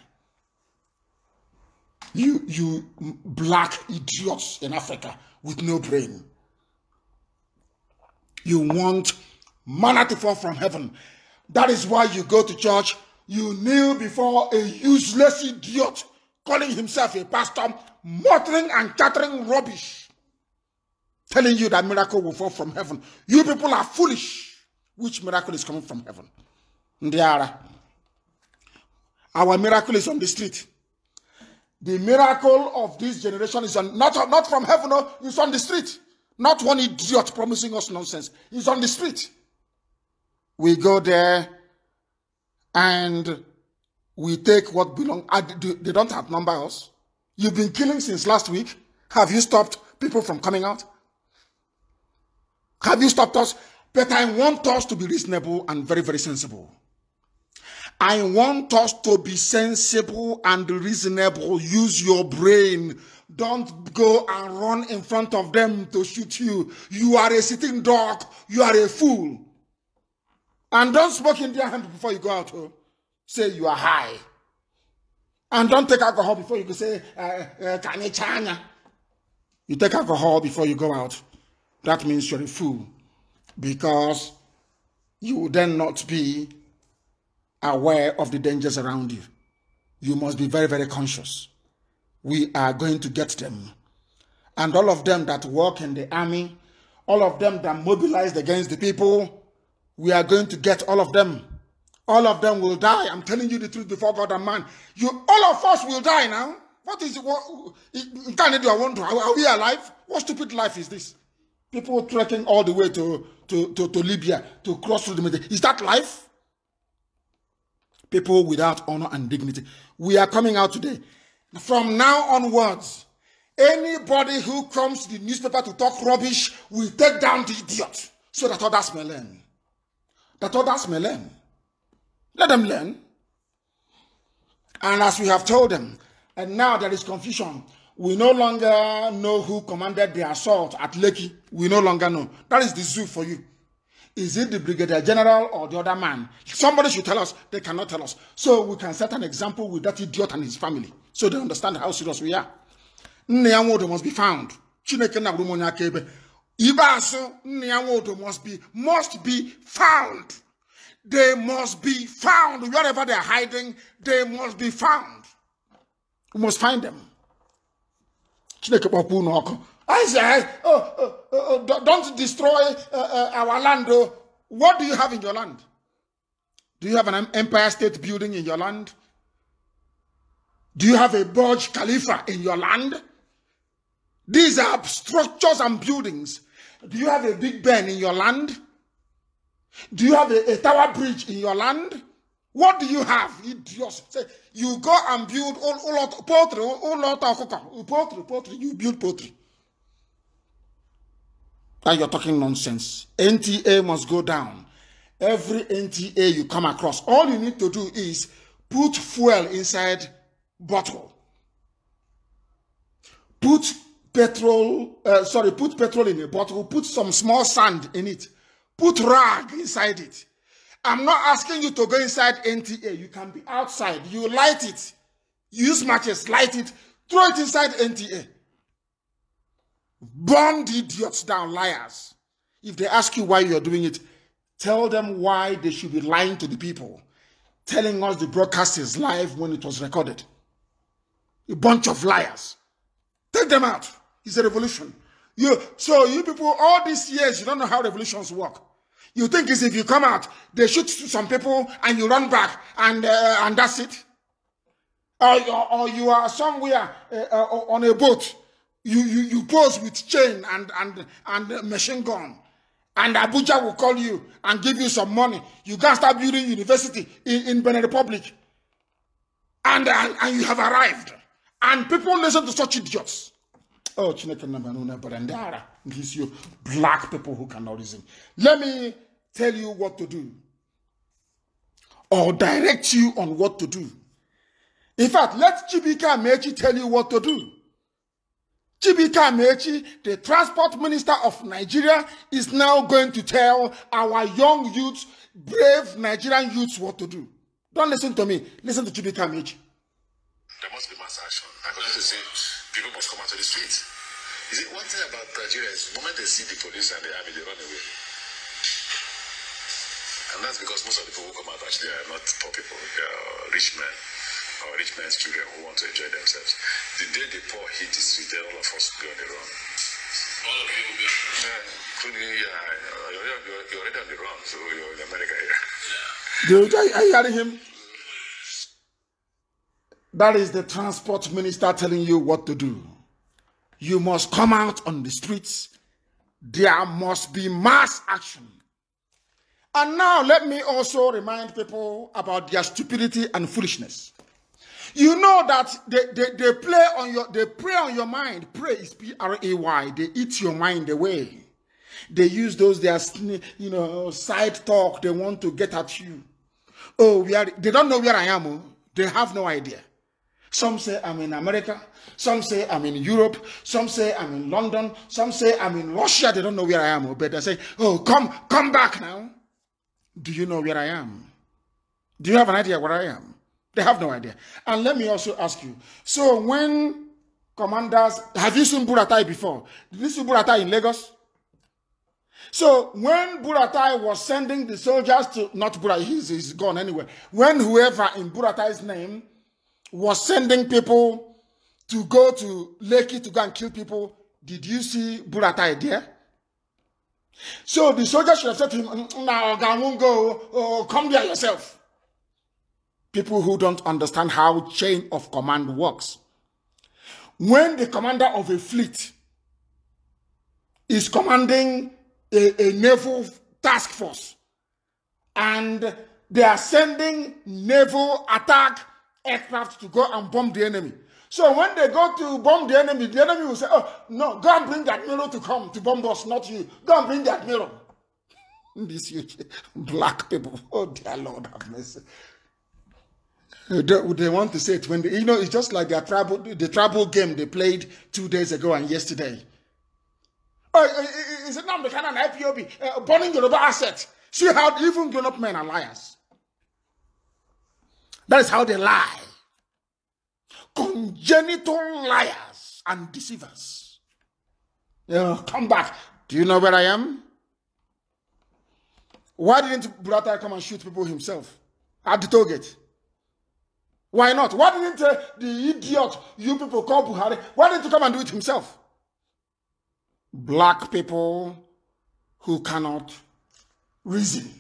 You black idiots in Africa with no brain. You want manna to fall from heaven. That is why you go to church, you kneel before a useless idiot calling himself a pastor, muttering and chattering rubbish, telling you that miracle will fall from heaven. You people are foolish. Which miracle is coming from heaven? Ndiara. Our miracle is on the street. The miracle of this generation is not from heaven, no, it's on the street. Not one idiot promising us nonsense. It's on the street. We go there and we take what belongs. They don't outnumber us. You've been killing since last week. Have you stopped people from coming out? Have you stopped us? But I want us to be reasonable and very, very sensible. I want us to be sensible and reasonable. Use your brain. Don't go and run in front of them to shoot you. You are a sitting dog. You are a fool. And don't smoke in their hand before you go out. Say you are high. And don't take alcohol before you go say, you take alcohol before you go out. That means you're a fool. Because you will then not be aware of the dangers around you. You must be very, very conscious. We are going to get them. And all of them that work in the army, all of them that mobilized against the people, we are going to get all of them. All of them will die. I'm telling you the truth before God and man. All of us will die now. What is it? Are we alive? What stupid life is this? People trekking all the way to Libya to cross through the Middle East. Is that life? People without honor and dignity. We are coming out today. From now onwards, anybody who comes to the newspaper to talk rubbish will take down the idiot so that others may learn. That others may learn. Let them learn. And as we have told them, and now there is confusion. We no longer know who commanded the assault at Lekki. We no longer know. That is the zoo for you. Is it the Brigadier General or the other man? Somebody should tell us. They cannot tell us. So we can set an example with that idiot and his family. So they understand how serious we are. Nneamodo must be found. Chineke na brumonya kebe. Ibaso Nneamodo must be found. They must be found. Wherever they are hiding, they must be found. We must find them. I say, don't destroy our land. What do you have in your land? Do you have an Empire State Building in your land? Do you have a Burj Khalifa in your land? These are structures and buildings. Do you have a Big Ben in your land? Do you have a Tower Bridge in your land? What do you have? Idiots. Say, you go and build all lot poultry, all lot of poultry, you build poultry. And you're talking nonsense. NTA must go down. Every NTA you come across, all you need to do is put fuel inside bottle. Put petrol in a bottle, put some small sand in it, put rag inside it. I'm not asking you to go inside NTA. You can be outside. You light it. Use matches, light it, throw it inside NTA. Burn the idiots down, liars. If they ask you why you're doing it, tell them why they should be lying to the people, telling us the broadcast is live when it was recorded. A bunch of liars. Take them out. It's a revolution. So you people, all these years, you don't know how revolutions work. You think it's if you come out, they shoot some people and you run back and that's it? Or you are somewhere on a boat. You pose with chain and machine gun. And Abuja will call you and give you some money. You can start building university in Benin Republic. And you have arrived. And people listen to such idiots. Oh, these you black people who cannot reason. Let me tell you what to do. Or direct you on what to do. In fact, let Chibika Amechi tell you what to do. Chibika Amechi, the transport minister of Nigeria, is now going to tell our young youths, brave Nigerian youths, what to do. Don't listen to me. Listen to Chibika Amechi. There must be mass action. I continue to say people must come out to the streets. You see, one thing about Nigeria is the moment they see the police and the army, they run away. And that's because most of the people who come out actually are not poor people. They are rich men or rich men's children who want to enjoy themselves. The day the poor hit the street, then all of us will be on the run. All of you will be on the run? You're already on the run, so you're in America here. Yeah. Are you hearing him? That is the transport minister telling you what to do. You must come out on the streets. There must be mass action. And now let me also remind people about their stupidity and foolishness. You know that they prey on your mind. Prey is P-R-A-Y. They eat your mind away. They use their side talk. They want to get at you. Oh, they don't know where I am. Oh. They have no idea. Some say I'm in America. Some say I'm in Europe. Some say I'm in London. Some say I'm in Russia. They don't know where I am. But they say, oh, come back now. Do you know where I am? Do you have an idea where I am? They have no idea. And let me also ask you. So when commanders, have you seen Buratai before? Did you see Buratai in Lagos? So when Buratai was sending the soldiers to, not Buratai, he's gone anyway. When whoever in Buratai's name was sending people to go to Lekki to go and kill people, did you see Buratai there? So the soldiers should have said to him, now go, come there yourself. People who don't understand how chain of command works. When the commander of a fleet is commanding a naval task force and they are sending naval attack aircraft to go and bomb the enemy. So when they go to bomb the enemy will say, oh, no, go and bring the admiral to come to bomb us, not you. Go and bring the admiral. These black people, oh dear Lord have mercy. They want to say it when it's just like the tribal game they played 2 days ago and yesterday. Oh, is it not the kind of IPOB burning Yoruba assets? See how even grown-up men are liars. That is how they lie. Congenital liars and deceivers. Come back. Do you know where I am? Why didn't Buratai come and shoot people himself at the toll gate? Why not? Why didn't the idiot you people call Buhari, why didn't he come and do it himself? Black people who cannot reason.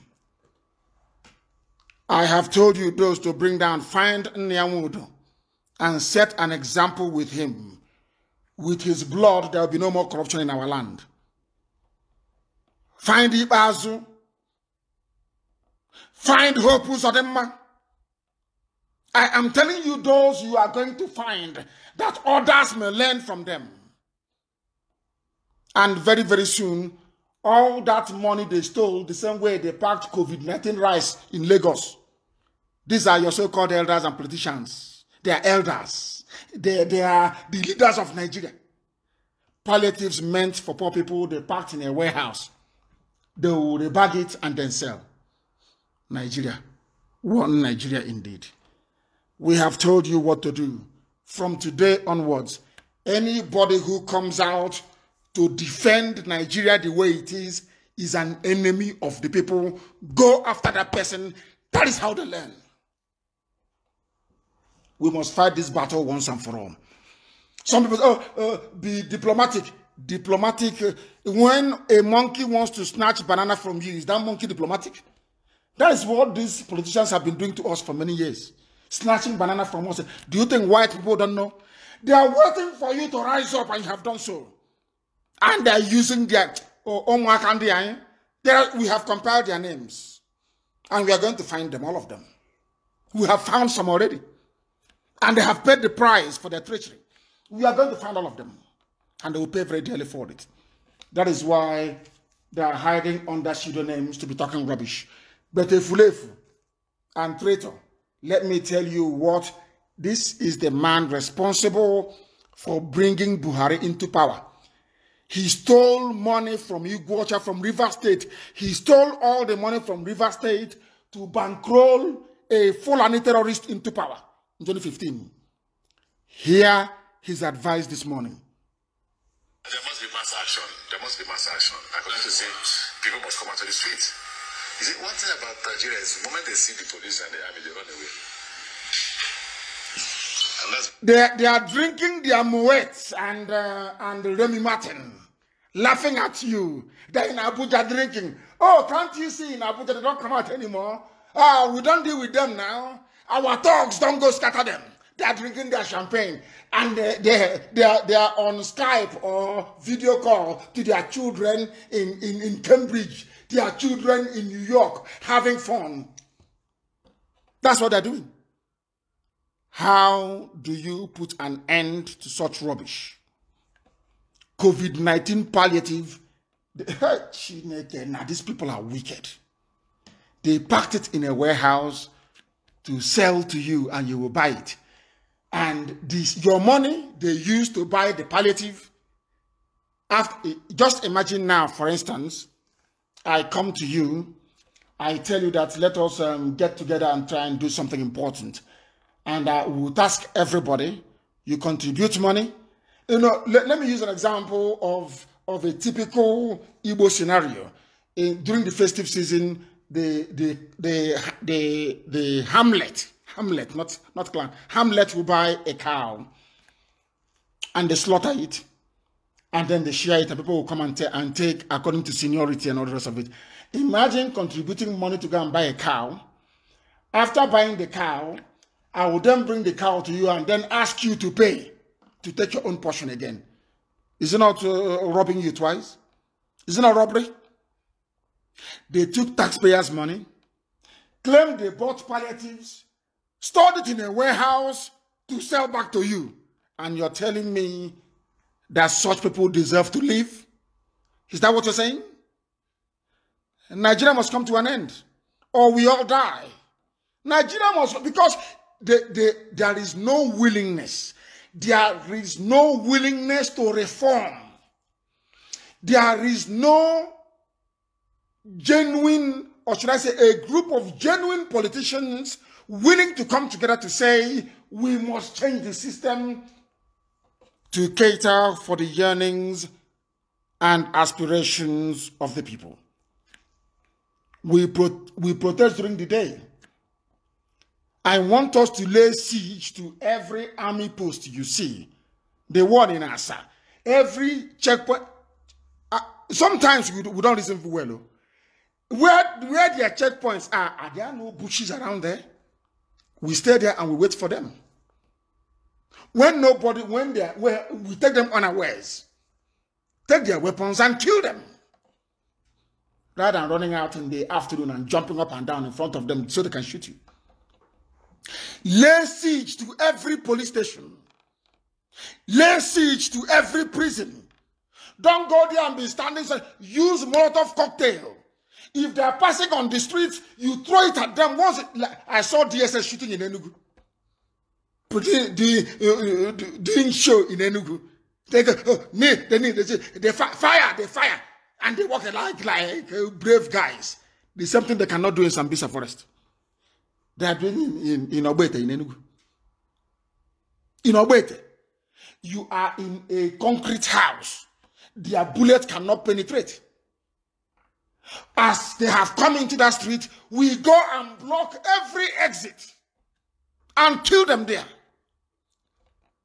I have told you those to bring down, find Nyamudo and set an example with him. With his blood, there will be no more corruption in our land. Find Ibazu. Find Hopu Zodema. I am telling you, those you are going to find that others may learn from them. And very, very soon, all that money they stole, the same way they packed COVID-19 rice in Lagos. These are your so-called elders and politicians. They are elders. They are the leaders of Nigeria. Palliatives meant for poor people, they packed in a warehouse. They will bag it and then sell. Nigeria. One Nigeria indeed. We have told you what to do. From today onwards, anybody who comes out to defend Nigeria the way it is an enemy of the people. Go after that person. That is how they learn. We must fight this battle once and for all. Some people say, be diplomatic. Diplomatic. When a monkey wants to snatch banana from you, is that monkey diplomatic? That is what these politicians have been doing to us for many years. Snatching banana from us. Do you think white people don't know? They are waiting for you to rise up, and you have done so. And they are using their homework and we have compiled their names. And we are going to find them, all of them. We have found some already. And they have paid the price for their treachery. We are going to find all of them. And they will pay very dearly for it. That is why they are hiding under pseudonyms to be talking rubbish. But Efulefu and traitor, let me tell you what, this is the man responsible for bringing Buhari into power. He stole money from Iguacha, from River State. He stole all the money from River State to bankroll a Fulani terrorist into power in 2015. Hear his advice this morning. There must be mass action. There must be mass action. I continue to say people must come out to the streets. You see, one thing about Nigeria is the moment they see the police and the army, they run away. And that's... They are drinking their Moet and Remy Martin, laughing at you. They're in Abuja drinking. Oh, can't you see in Abuja they don't come out anymore? We don't deal with them now. Our thugs don't go scatter them. They are drinking their champagne. And they are on Skype or video call to their children in Cambridge, their children in New York, having fun. That's what they're doing. How do you put an end to such rubbish? COVID-19 palliative. Now these people are wicked. They packed it in a warehouse to sell to you and you will buy it. And your money they use to buy the palliative. Just imagine now, for instance, I come to you, I tell you that let us get together and try and do something important. And I will task everybody, you contribute money. You know, let me use an example of a typical Igbo scenario. During the festive season, the Hamlet, not clan, Hamlet will buy a cow and they slaughter it and then they share it and people will come and take according to seniority and all the rest of it. Imagine contributing money to go and buy a cow. After buying the cow, I will then bring the cow to you and then ask you to pay to take your own portion again. Is it not robbing you twice? Is it not robbery? They took taxpayers' money, claimed they bought palliatives, stored it in a warehouse to sell back to you. And you're telling me that such people deserve to live? Is that what you're saying? Nigeria must come to an end, or we all die. Nigeria must, because there is no willingness. There is no willingness to reform. There is no genuine, or should I say, a group of genuine politicians willing to come together to say, we must change the system to cater for the yearnings and aspirations of the people. We protest during the day. I want us to lay siege to every army post you see. The one in Asa. Every checkpoint. Sometimes we don't listen well. Where their checkpoints are there no bushes around there? We stay there and we wait for them. When we take them unawares, take their weapons and kill them. Rather than running out in the afternoon and jumping up and down in front of them so they can shoot you. Lay siege to every police station. Lay siege to every prison. Don't go there and be standing. Use Molotov cocktail. If they are passing on the streets, you throw it at them. Once I saw DSS shooting in Enugu. Doing show in Enugu. They go, they fire, and they walk like brave guys. There's something they cannot do in Sambisa Forest. They are doing in Obete, in Enugu. In Obete, you are in a concrete house. Their bullets cannot penetrate. As they have come into that street, we go and block every exit and kill them there.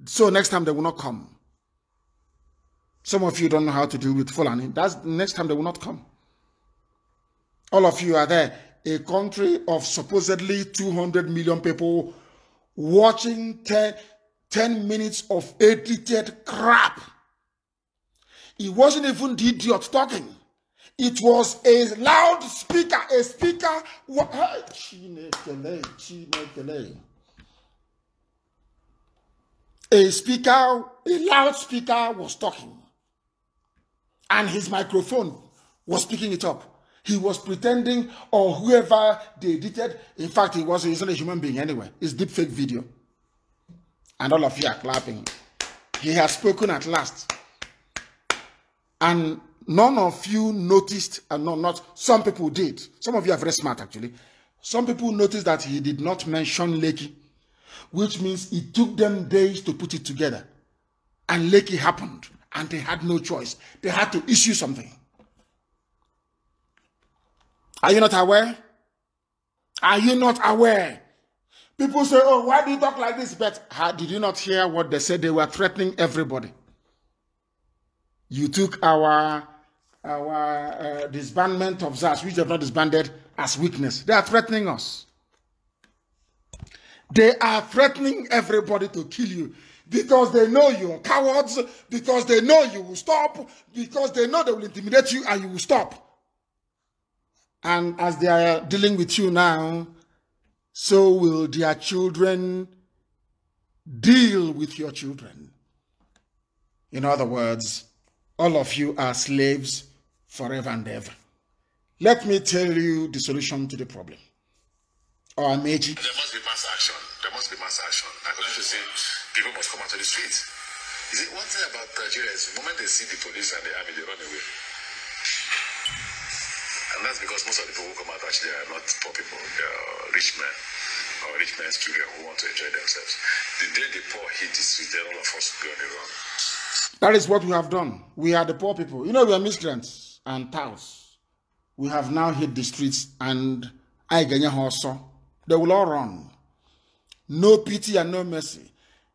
So next time they will not come. Some of you don't know how to deal with Fulani. That's the next time they will not come. All of you are there. A country of supposedly 200 million people watching 10 minutes of edited crap. It wasn't even the idiot talking. It was a loudspeaker, a speaker. A loudspeaker was talking. And his microphone was picking it up. He was pretending, or whoever they edited, in fact, he's not a human being anyway. It's deepfake video. And all of you are clapping. He has spoken at last. And none of you noticed, and no, not some people did. Some of you are very smart, actually. Some people noticed that he did not mention Lekki, which means it took them days to put it together. And Lekki happened, and they had no choice. They had to issue something. Are you not aware? Are you not aware? People say, oh, why do you talk like this? But did you not hear what they said? They were threatening everybody. You took our disbandment of ZAS, which have not disbanded, as weakness. They are threatening us. They are threatening everybody to kill you because they know you are cowards, because they know you will stop, because they know they will intimidate you and you will stop. And as they are dealing with you now, so will their children deal with your children. In other words, all of you are slaves forever and ever. Let me tell you the solution to the problem. Or Meji. There must be mass action. There must be mass action. I continue to say people must come out to the streets. You see, one thing about Nigeria is the moment they see the police and the army, they run away. And that's because most of the people who come out actually are not poor people. They are rich men or rich men's children who want to enjoy themselves. The day the poor hit the street, then all of us go on the run. That is what we have done. We are the poor people. You know, we are migrants and touts. We have now hit the streets and they will all run. No pity and no mercy.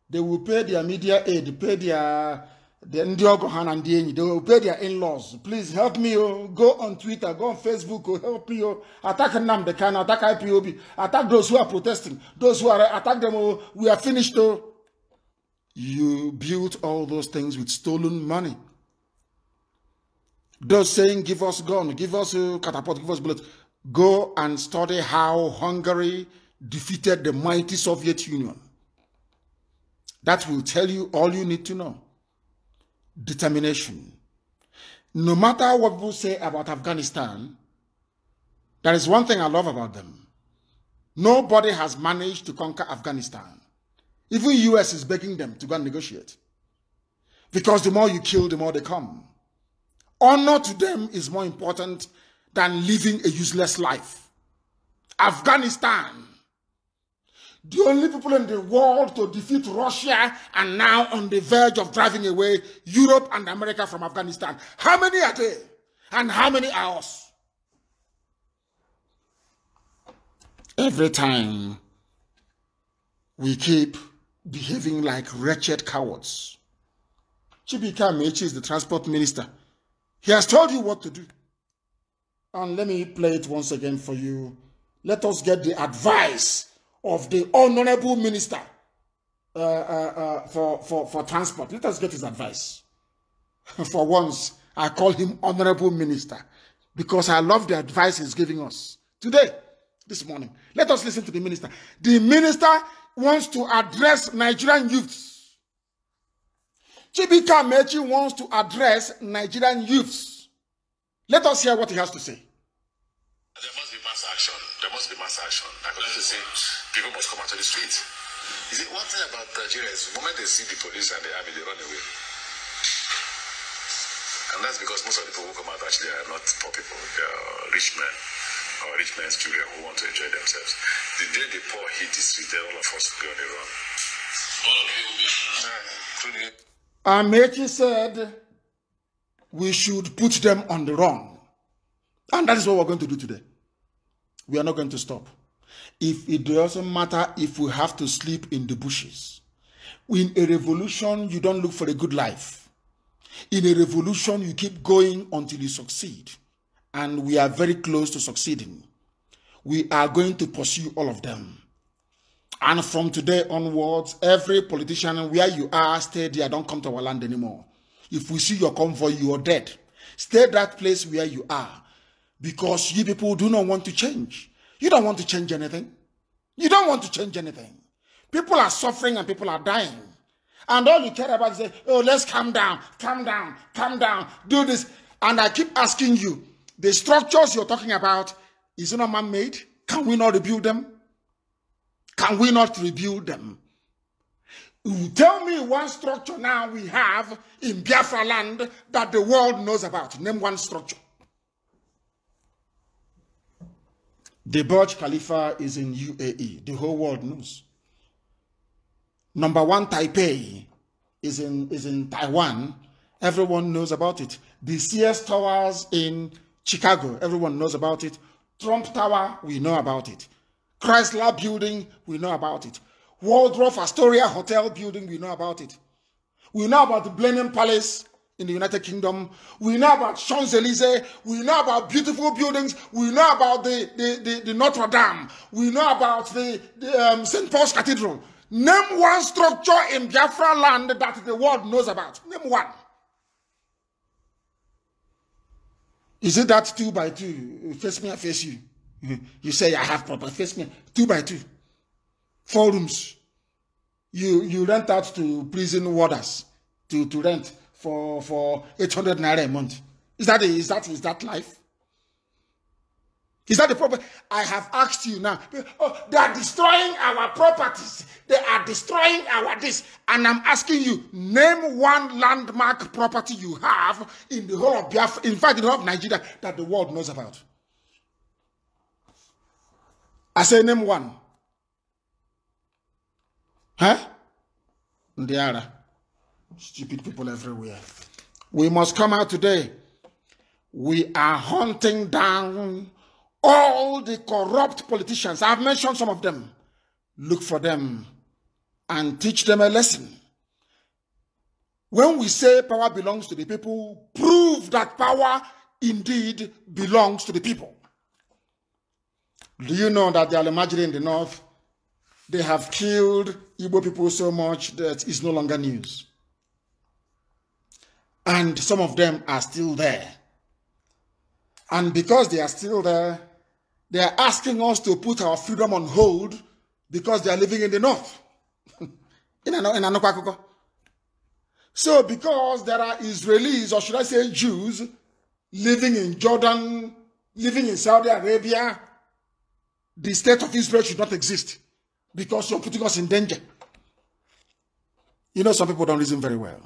They will pay their media aid, pay their they will pay their in-laws. Please help me. Go on Twitter, go on Facebook, help me. Attack Nnamdi Kanu, attack IPOB, attack those who are protesting, those who are attack them. We are finished. You built all those things with stolen money. Those saying, give us gun, give us catapult, give us bullets. Go and study how Hungary defeated the mighty Soviet Union. That will tell you all you need to know. Determination. No matter what people say about Afghanistan, there is one thing I love about them. Nobody has managed to conquer Afghanistan. Even US is begging them to go and negotiate. Because the more you kill, the more they come. Honor to them is more important than living a useless life. Afghanistan, the only people in the world to defeat Russia and now on the verge of driving away Europe and America from Afghanistan. How many are they? And how many are us? Every time we keep behaving like wretched cowards. Chibika Mechi is the transport minister. He has told you what to do. And let me play it once again for you. Let us get the advice of the honorable minister for transport. Let us get his advice. For once, I call him honorable minister because I love the advice he's giving us. Today, this morning. Let us listen to the minister. The minister wants to address Nigerian youths. Chibika Mechi wants to address Nigerian youths. Let us hear what he has to say. There must be mass action. There must be mass action. I can just say people must come out to the street. You see, one thing about Nigeria is the moment they see the police and the army, they run away. And that's because most of the people who come out actually are not poor people. They are rich men or rich men's children who want to enjoy themselves. The day the poor hit the street, then all of us will be on the run. All of you will be including. Amechi said we should put them on the run. And that is what we're going to do today. We are not going to stop. If it doesn't matter if we have to sleep in the bushes. In a revolution, you don't look for a good life. In a revolution, you keep going until you succeed. And we are very close to succeeding. We are going to pursue all of them. And from today onwards, every politician, where you are, stay there. Don't come to our land anymore. If we see your convoy, you are dead. Stay that place where you are. Because you people do not want to change. You don't want to change anything. You don't want to change anything. People are suffering and people are dying. And all you care about is say, oh, let's calm down, do this. And I keep asking you, the structures you're talking about, is it not man-made? Can we not rebuild them? Can we not rebuild them? Tell me one structure now we have in Biafra land that the world knows about. Name one structure. The Burj Khalifa is in UAE. The whole world knows. Number 1, Taipei is in Taiwan. Everyone knows about it. The Sears Towers in Chicago. Everyone knows about it. Trump Tower, we know about it. Chrysler Building, we know about it. Waldorf Astoria Hotel Building, we know about it. We know about the Blenheim Palace in the United Kingdom. We know about Champs-Élysées. We know about beautiful buildings. We know about the Notre Dame. We know about the St. Paul's Cathedral. Name one structure in Biafra land that the world knows about. Name one. Is it that 2 by 2? Face me, I face you. You say I have proper. Face me. 2 by 2. 4 rooms. You rent out to prison warders to rent for 800 naira a month. Is that life? Is that the problem? I have asked you now. Oh, they are destroying our properties. They are destroying our this. And I'm asking you, name one landmark property you have in the whole of Biafra, in fact, in the whole of Nigeria, that the world knows about. I say name one. Huh? There stupid people everywhere. We must come out today. We are hunting down all the corrupt politicians. I've mentioned some of them. Look for them and teach them a lesson. When we say power belongs to the people, prove that power indeed belongs to the people. Do you know that the Alemajiri in the north, they have killed Igbo people so much that it's no longer news? And some of them are still there. And because they are still there, they are asking us to put our freedom on hold because they are living in the north. So because there are Israelis, or should I say Jews, living in Jordan, living in Saudi Arabia, the state of Israel should not exist because you're putting us in danger. You know, some people don't reason very well.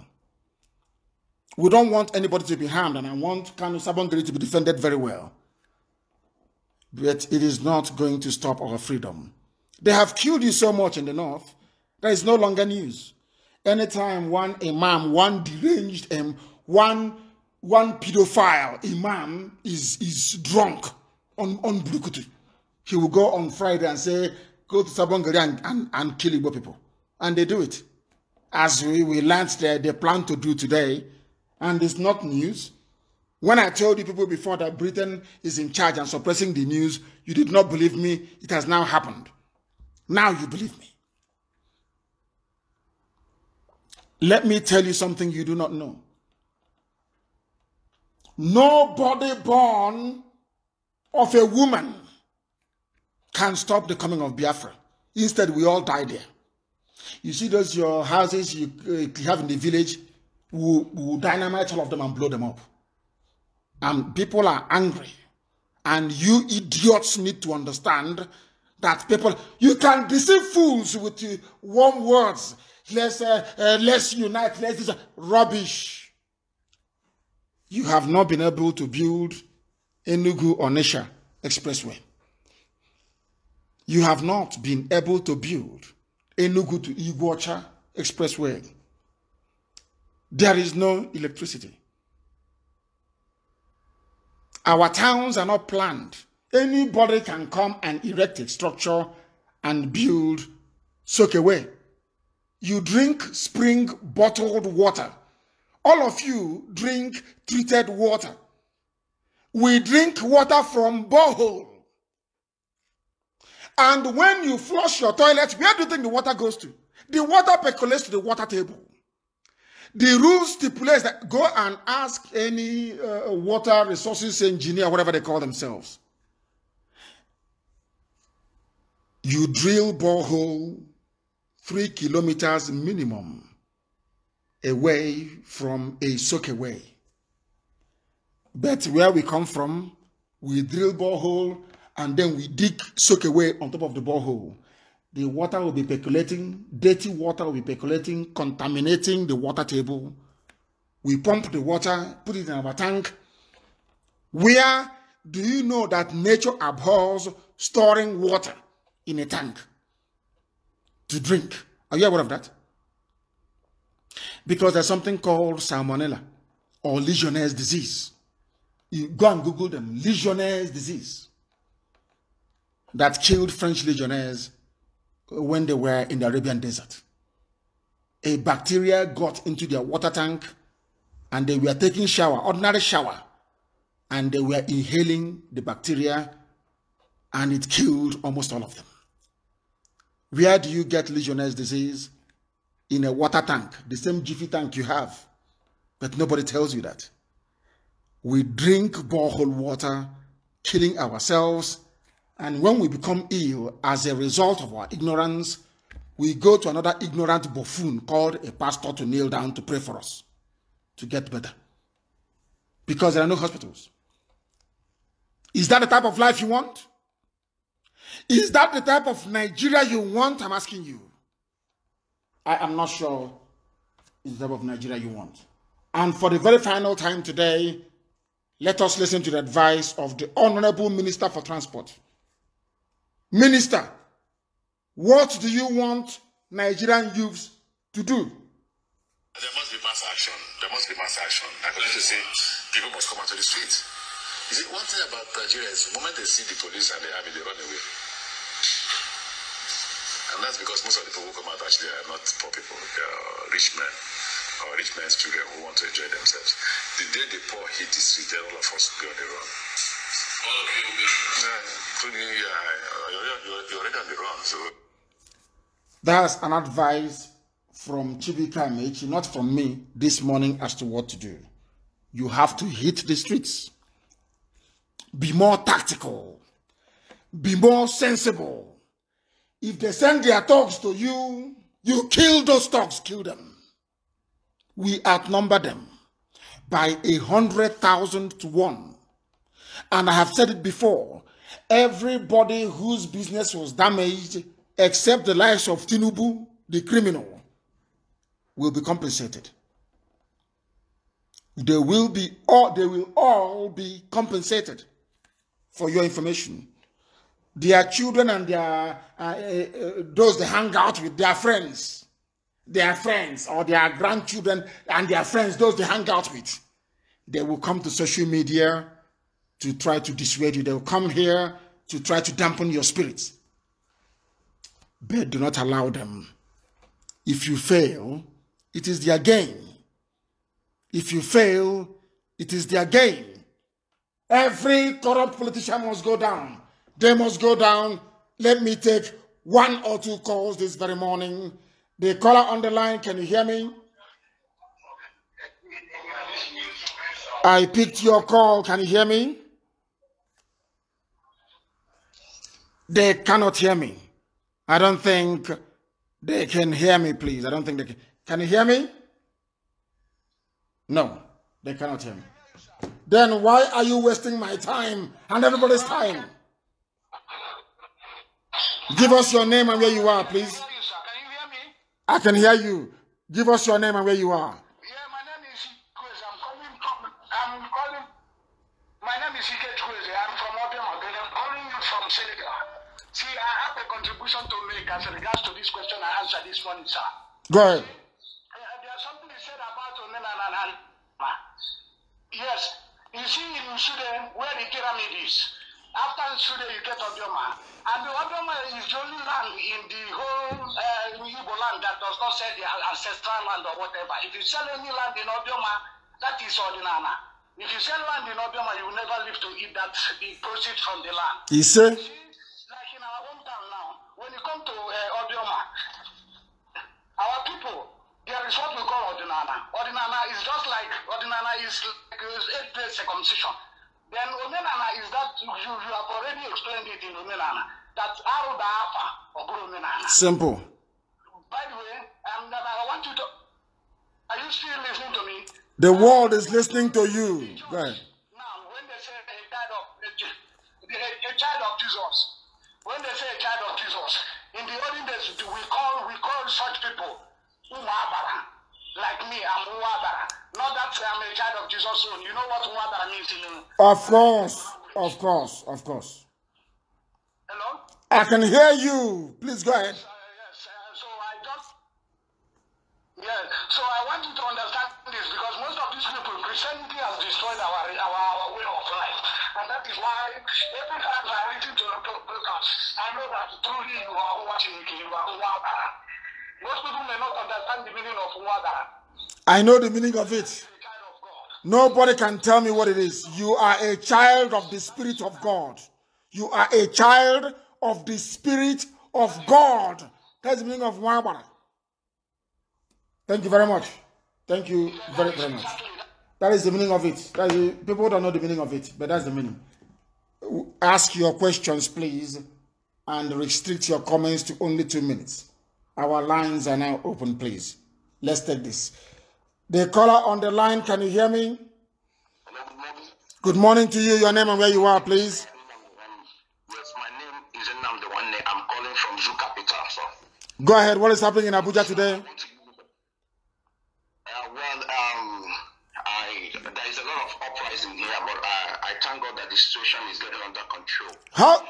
We don't want anybody to be harmed, and I want Kanu Sabongeri to be defended very well. But it is not going to stop our freedom. They have killed you so much in the north, that is no longer news. Anytime one imam, one deranged, one pedophile imam is drunk on Brukutu, he will go on Friday and say, go to Sabongeri and kill Igbo people. And they do it. As we learned there, they plan to do today. And it's not news. When I told you people before that Britain is in charge and suppressing the news, you did not believe me. It has now happened. Now you believe me. Let me tell you something you do not know. Nobody born of a woman can stop the coming of Biafra. Instead, we all die there. You see those your houses you have in the village, we dynamite all of them and blow them up. And people are angry. And you idiots need to understand that people, you can deceive fools with warm words. Let's unite, let's do rubbish. You have not been able to build Enugu Onitsha Expressway. You have not been able to build Enugu to Iguacha Expressway. There is no electricity. Our towns are not planned. Anybody can come and erect a structure and build soakaway. You drink spring bottled water. All of you drink treated water. We drink water from borehole. And when you flush your toilet, where do you think the water goes to? The water percolates to the water table. The rule stipulates that go and ask any water resources engineer, whatever they call themselves. You drill borehole 3 kilometers minimum away from a soakaway. But where we come from, we drill borehole and then we dig soakaway on top of the borehole. The water will be percolating, dirty water will be percolating, contaminating the water table. We pump the water, put it in our tank. Where do you know that nature abhors storing water in a tank to drink? Are you aware of that? Because there's something called salmonella or Legionnaire's disease. You go and Google them, Legionnaire's disease, that killed French legionnaires when they were in the Arabian desert. A bacteria got into their water tank and they were taking shower, ordinary shower, and they were inhaling the bacteria and it killed almost all of them. Where do you get Legionnaire's disease? In a water tank, the same Jiffy tank you have, but nobody tells you that. We drink borehole water, killing ourselves, and when we become ill as a result of our ignorance, we go to another ignorant buffoon called a pastor to kneel down to pray for us to get better. Because there are no hospitals. Is that the type of life you want? Is that the type of Nigeria you want? I'm asking you. I am not sure it's the type of Nigeria you want. And for the very final time today, let us listen to the advice of the Honorable Minister for Transport. Minister, what do you want Nigerian youths to do? There must be mass action. There must be mass action. I continue to say people must come out to the streets. You see, one thing about Nigeria is the moment they see the police and the army, they run away. And that's because most of the people who come out actually are not poor people. They are rich men or rich men's children who want to enjoy themselves. The day the poor hit the street, then all of us go on the run. All of you will be. You're already on the run. So. That's an advice from Chibika Mechi, not from me, this morning as to what to do. You have to hit the streets. Be more tactical. Be more sensible. If they send their thugs to you, you kill those thugs, kill them. We outnumber them by 100,000 to 1. And I have said it before, everybody whose business was damaged, except the lives of Tinubu, the criminal, will be compensated. They will all be compensated. For your information, their children and their those they hang out with, their friends or their grandchildren and their friends, those they hang out with, they will come to social media to try to dissuade you. They will come here to try to dampen your spirits. But do not allow them. If you fail, it is their gain. If you fail, it is their gain. Every corrupt politician must go down. They must go down. Let me take 1 or 2 calls this very morning. The caller on the line, can you hear me? I picked your call. Can you hear me? They cannot hear me. I don't think they can hear me, please. I don't think they can. Can you hear me? No, they cannot hear me. Then why are you wasting my time and everybody's time? Give us your name and where you are, please. Can you hear me? I can hear you. Give us your name and where you are. Yeah, my name is Chris. My name is Ike Chris. I'm from Obiama. I'm calling you from Senegal. See, I have a contribution to make as regards to this question I answered this morning, sir. Go ahead. There's something you said about Onena. Yes, you see in Sudan where the pyramid is. After Sudan, you get Obiama. And the Obiama is the only land in the whole Igbo land that does not sell the ancestral land or whatever. If you sell any land in Obiama, that is Ordinana. If you sell land in Obiama, you will never live to eat that, the proceeds from the land. You say? Like in our hometown now, when you come to Obiama, our people, there is what we call Ordinana. Ordinana is just like, Ordinana is like 8-day circumcision. Then Omenana is that, you have already explained it in Omenana, that Aruda Afa or Omenana. Simple. By the way, I want you to, are you still listening to me? The world is listening to you. Go ahead. Now, when they say a child of Jesus, when they say a child of Jesus, in the olden days, we call such people Uwabara. Like me, I'm Uwabara. Not that I'm a child of Jesus. You know what Uwabara means in Of course. Of course. Of course. Hello? I can hear you. Please go ahead. So I want you to understand this because most of these people, Christianity has destroyed our way of life. And that is why every time I listen to the podcast, I know that truly you are watching it, you are Uwabara. Most people may not understand the meaning of Uwabara. I know the meaning of it. Nobody can tell me what it is. You are a child of the Spirit of God. You are a child of the Spirit of God. That's the meaning of Uwabara. Thank you very much. Thank you very, very much. That is the meaning of it. People don't know the meaning of it, but that's the meaning. Ask your questions, please, and restrict your comments to only 2 minutes. Our lines are now open, please. Let's take this. The caller on the line, can you hear me? Good morning to you. Your name and where you are, please. Yes, my name is Nnamdi Kanu. I'm calling from Zoo Capital, sir. Go ahead. What is happening in Abuja today? There is a lot of uprising here, but I thank God that the situation is getting under control. How?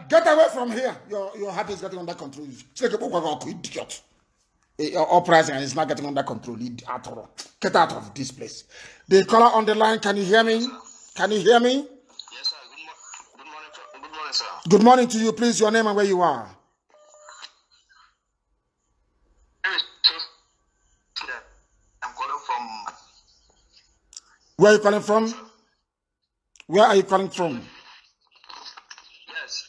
Get away from here. Your heart is getting under control. Idiot. Your uprising and it's not getting under control. Get out of this place. The caller on the line, can you hear me? Can you hear me? Yes, sir. Good morning, sir. Good morning to you, please. Your name and where you are. I'm calling from. Where are you calling from? Where are you calling from? Yes,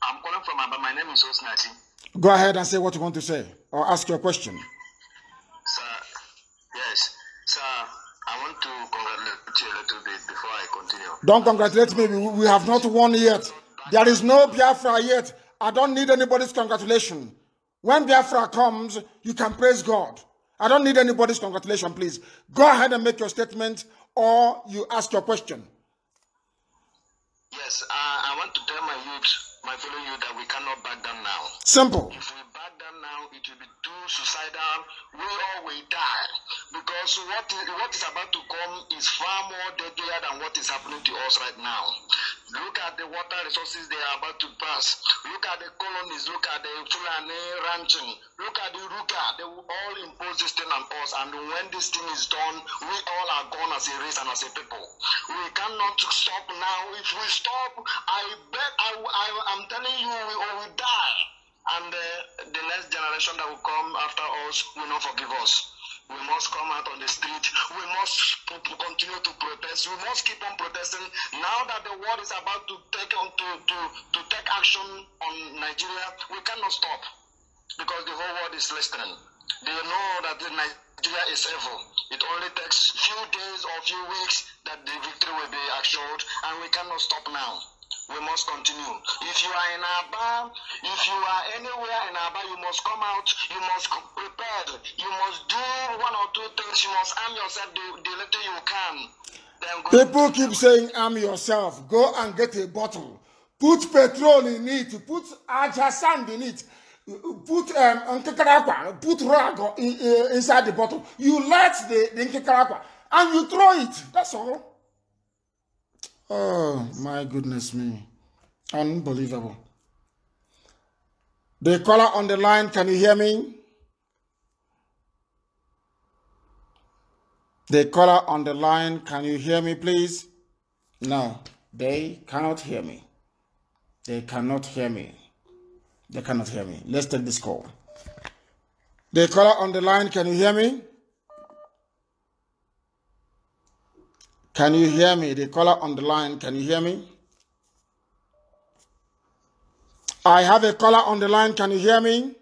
I'm calling from, but my name is Osnati. Go ahead and say what you want to say or ask your question. Sir, yes, sir, I want to congratulate you a little bit before I continue. Don't congratulate me. We have not won yet. There is no Biafra yet. I don't need anybody's congratulation. When Biafra comes, you can praise God. I don't need anybody's congratulation, please. Go ahead and make your statement or you ask your question. Yes, I want to tell my youth, my fellow youth, that we cannot back down now. Simple. If we back down now, it will be too suicidal. We all will die. Because what is about to come is far more deadlier than what is happening to us right now. Look at the water resources they are about to pass. Look at the colonies. Look at the Fulani ranching. Look at the Ruka. They will all impose this thing on us. And when this thing is done, we all are gone as a race and as a people. We cannot stop now. If we stop, I'm telling you, we all will die. And the next generation that will come after us will not forgive us. We must come out on the street. We must continue to protest. We must keep on protesting. Now that the world is about to take action on Nigeria, we cannot stop because the whole world is listening. They know that Nigeria is evil. It only takes few days or few weeks that the victory will be assured, and we cannot stop now. We must continue. If you are in Aba, if you are anywhere in Aba, you must come out. You must prepare. You must do one or two things. You must arm yourself the little you can. People keep saying arm yourself. Go and get a bottle. Put petrol in it. Put aja sand in it. Put put rag inside the bottle. You light the nkekarakwa and you throw it. That's all. Oh my goodness me. Unbelievable. The caller on the line, can you hear me? The caller on the line, can you hear me, please? No, they cannot hear me. They cannot hear me. They cannot hear me. Let's take this call. The caller on the line, can you hear me? Can you hear me? The caller on the line, can you hear me? I have a caller on the line, can you hear me?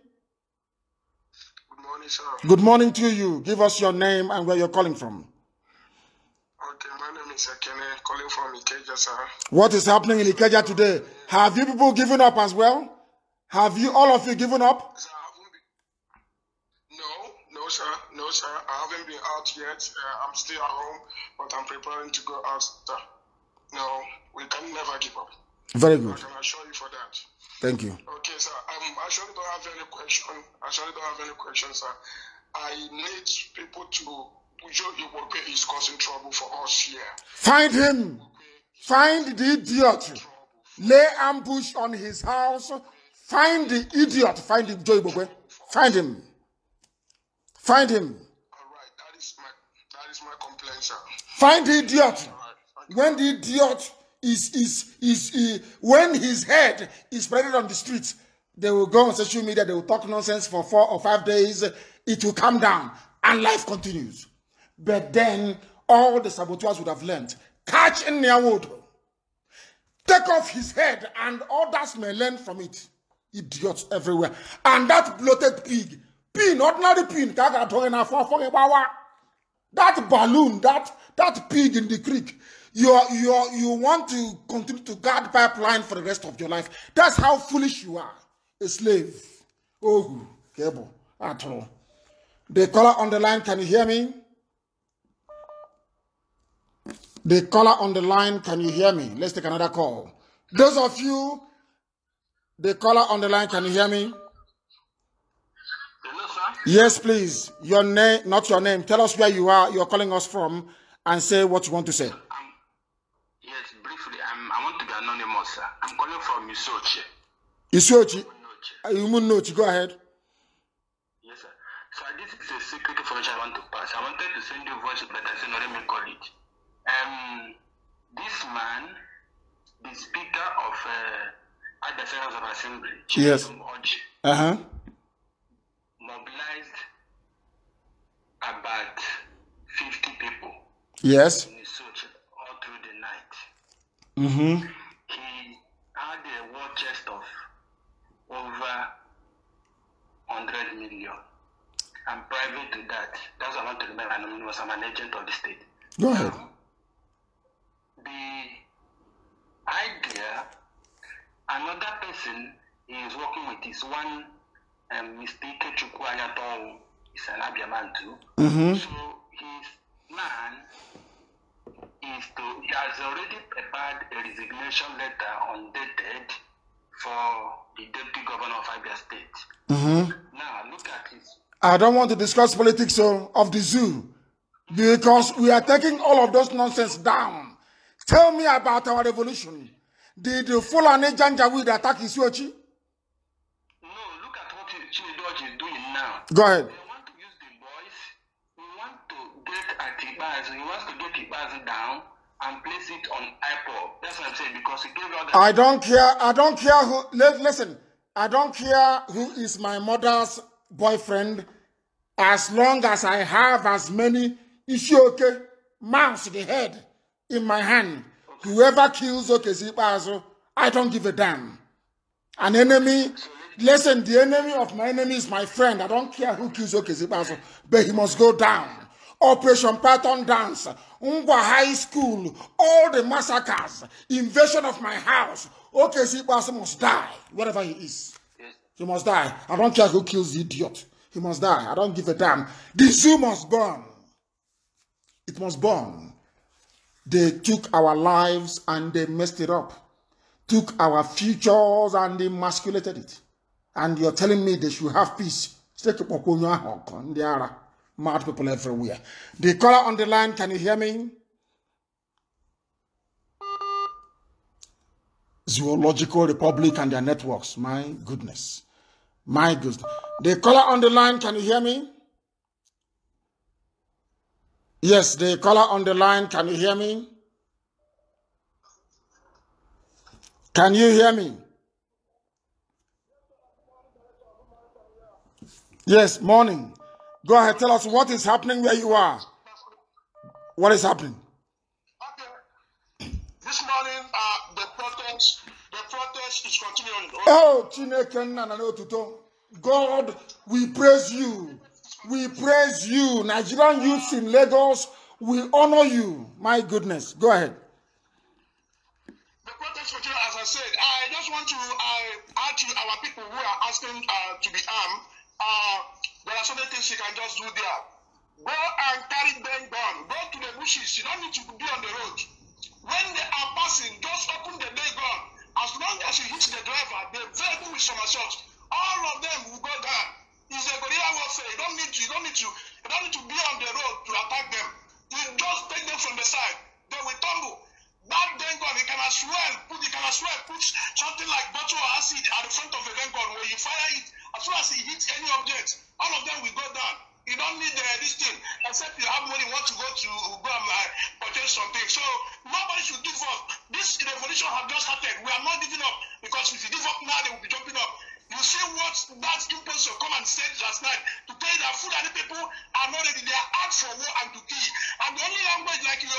Good morning, sir. Good morning to you. Give us your name and where you're calling from. Okay, my name is Akene, calling from Ikeja, sir. What is happening in Ikeja today? Have you people given up as well? Have you, all of you, given up? Sir, no, sir. No, sir. I haven't been out yet. I'm still at home, but I'm preparing to go out, sir. No, we can never give up. Very good. I can assure you for that. Thank you. Okay, sir. I actually don't have any question. Sir. I need people to... Joe Iwoke is causing trouble for us here. Find him. Find the idiot. Lay ambush on his house. Find the idiot. Find him, Joe Iwoke. Find him. Find him. All right, that is my complaint, sir. Find the idiot. When the idiot when his head is spread on the streets, they will go on social media, they will talk nonsense for 4 or 5 days, it will calm down, and life continues. But then, all the saboteurs would have learned, catch in their wood, take off his head, and others may learn from it. Idiots everywhere. And that bloated pig, ordinary pig, that balloon, that pig in the creek, you want to continue to guard pipeline for the rest of your life. That's how foolish you are. A slave. Oh, cable at all. The caller on the line, can you hear me? The caller on the line, can you hear me? Let's take another call. Those of you, the caller on the line, can you hear me? Hello, sir. Yes, please. Your name, not your name. Tell us where you are, you're calling us from, and say what you want to say. Yes, briefly, I want to be anonymous, sir. I'm calling from Isochi. Isochi? Umunochi, go ahead. Yes, sir. So this is a secret information I want to pass. I wanted to send you a voice, but I said, no, let me call it. This man, the Speaker of the Senate of Assembly, yes, mobilized about 50 people. Yes. In Isochi all through the night. Mm-hmm. He had a war chest of over 100 million. And private to that, that's what I want to remember. I'm an agent of the state. Go ahead. The idea, another person he is working with is one Mr. Ikechukwu Anyatong, is an Abiaman too. Mm-hmm. So his plan is he has already prepared a resignation letter undated for the deputy governor of Abia State. Mm-hmm. Now look at this. I don't want to discuss politics of the zoo because we are taking all of those nonsense down. Tell me about our revolution. Did the Fulani Janjaweed attack Isuochi? No, look at what Chinedu is doing now. Go ahead. They want to use the boys. We want to get Atibazi. He wants to get Atibazi down and place it on IPOB. That's what I'm saying, because he gave all the... I don't care who... Listen, I don't care who is my mother's boyfriend as long as I have as many Ishioke mouse the head in my hand. Okay. Whoever kills Okezibazo, I don't give a damn. An enemy... Listen, the enemy of my enemy is my friend. I don't care who kills Okezibazo, but he must go down. Operation Python Dance, Ngwa High School, all the massacres, invasion of my house. Okay, see, person must die, wherever he is. He must die. I don't care who kills the idiot. He must die. I don't give a damn. The zoo must burn. It must burn. They took our lives and they messed it up. Took our futures and they emasculated it. And you're telling me they should have peace. There are mad people everywhere. The caller on the line, can you hear me? Zoological Republic and their networks. My goodness. My goodness. The caller on the line, can you hear me? Yes, the caller on the line, can you hear me? Can you hear me? Yes, morning. Go ahead, tell us what is happening where you are. What is happening? Okay. This morning, the protest is continuing. Oh, Chineke, God, we praise you. We praise you. Nigerian youths in Lagos, we honor you. My goodness. Go ahead. The protest continue, as I said. I just want to add to our people who are asking to be armed. There are certain things you can just do there. Go and carry them gun. Go to the bushes. You don't need to be on the road. When they are passing, just open the day gun. As long as you hit the driver, the vehicle will somersault. All of them will go down. It's a guerrilla warfare. You don't need to be on the road to attack them. You just take them from the side. They will tumble. That gun, you can as well put something like bottle or acid at the front of the gun. When you fire it, as soon as it hits any object, all of them will go down. You don't need this thing, except you have money, want to go and purchase something. So nobody should give up. This revolution has just started. We are not giving up, because if you give up now, they will be jumping up. You see what that imposter come and said last night to tell you that Fulani people are not ready. They are out for war and to kill. And the only language, like you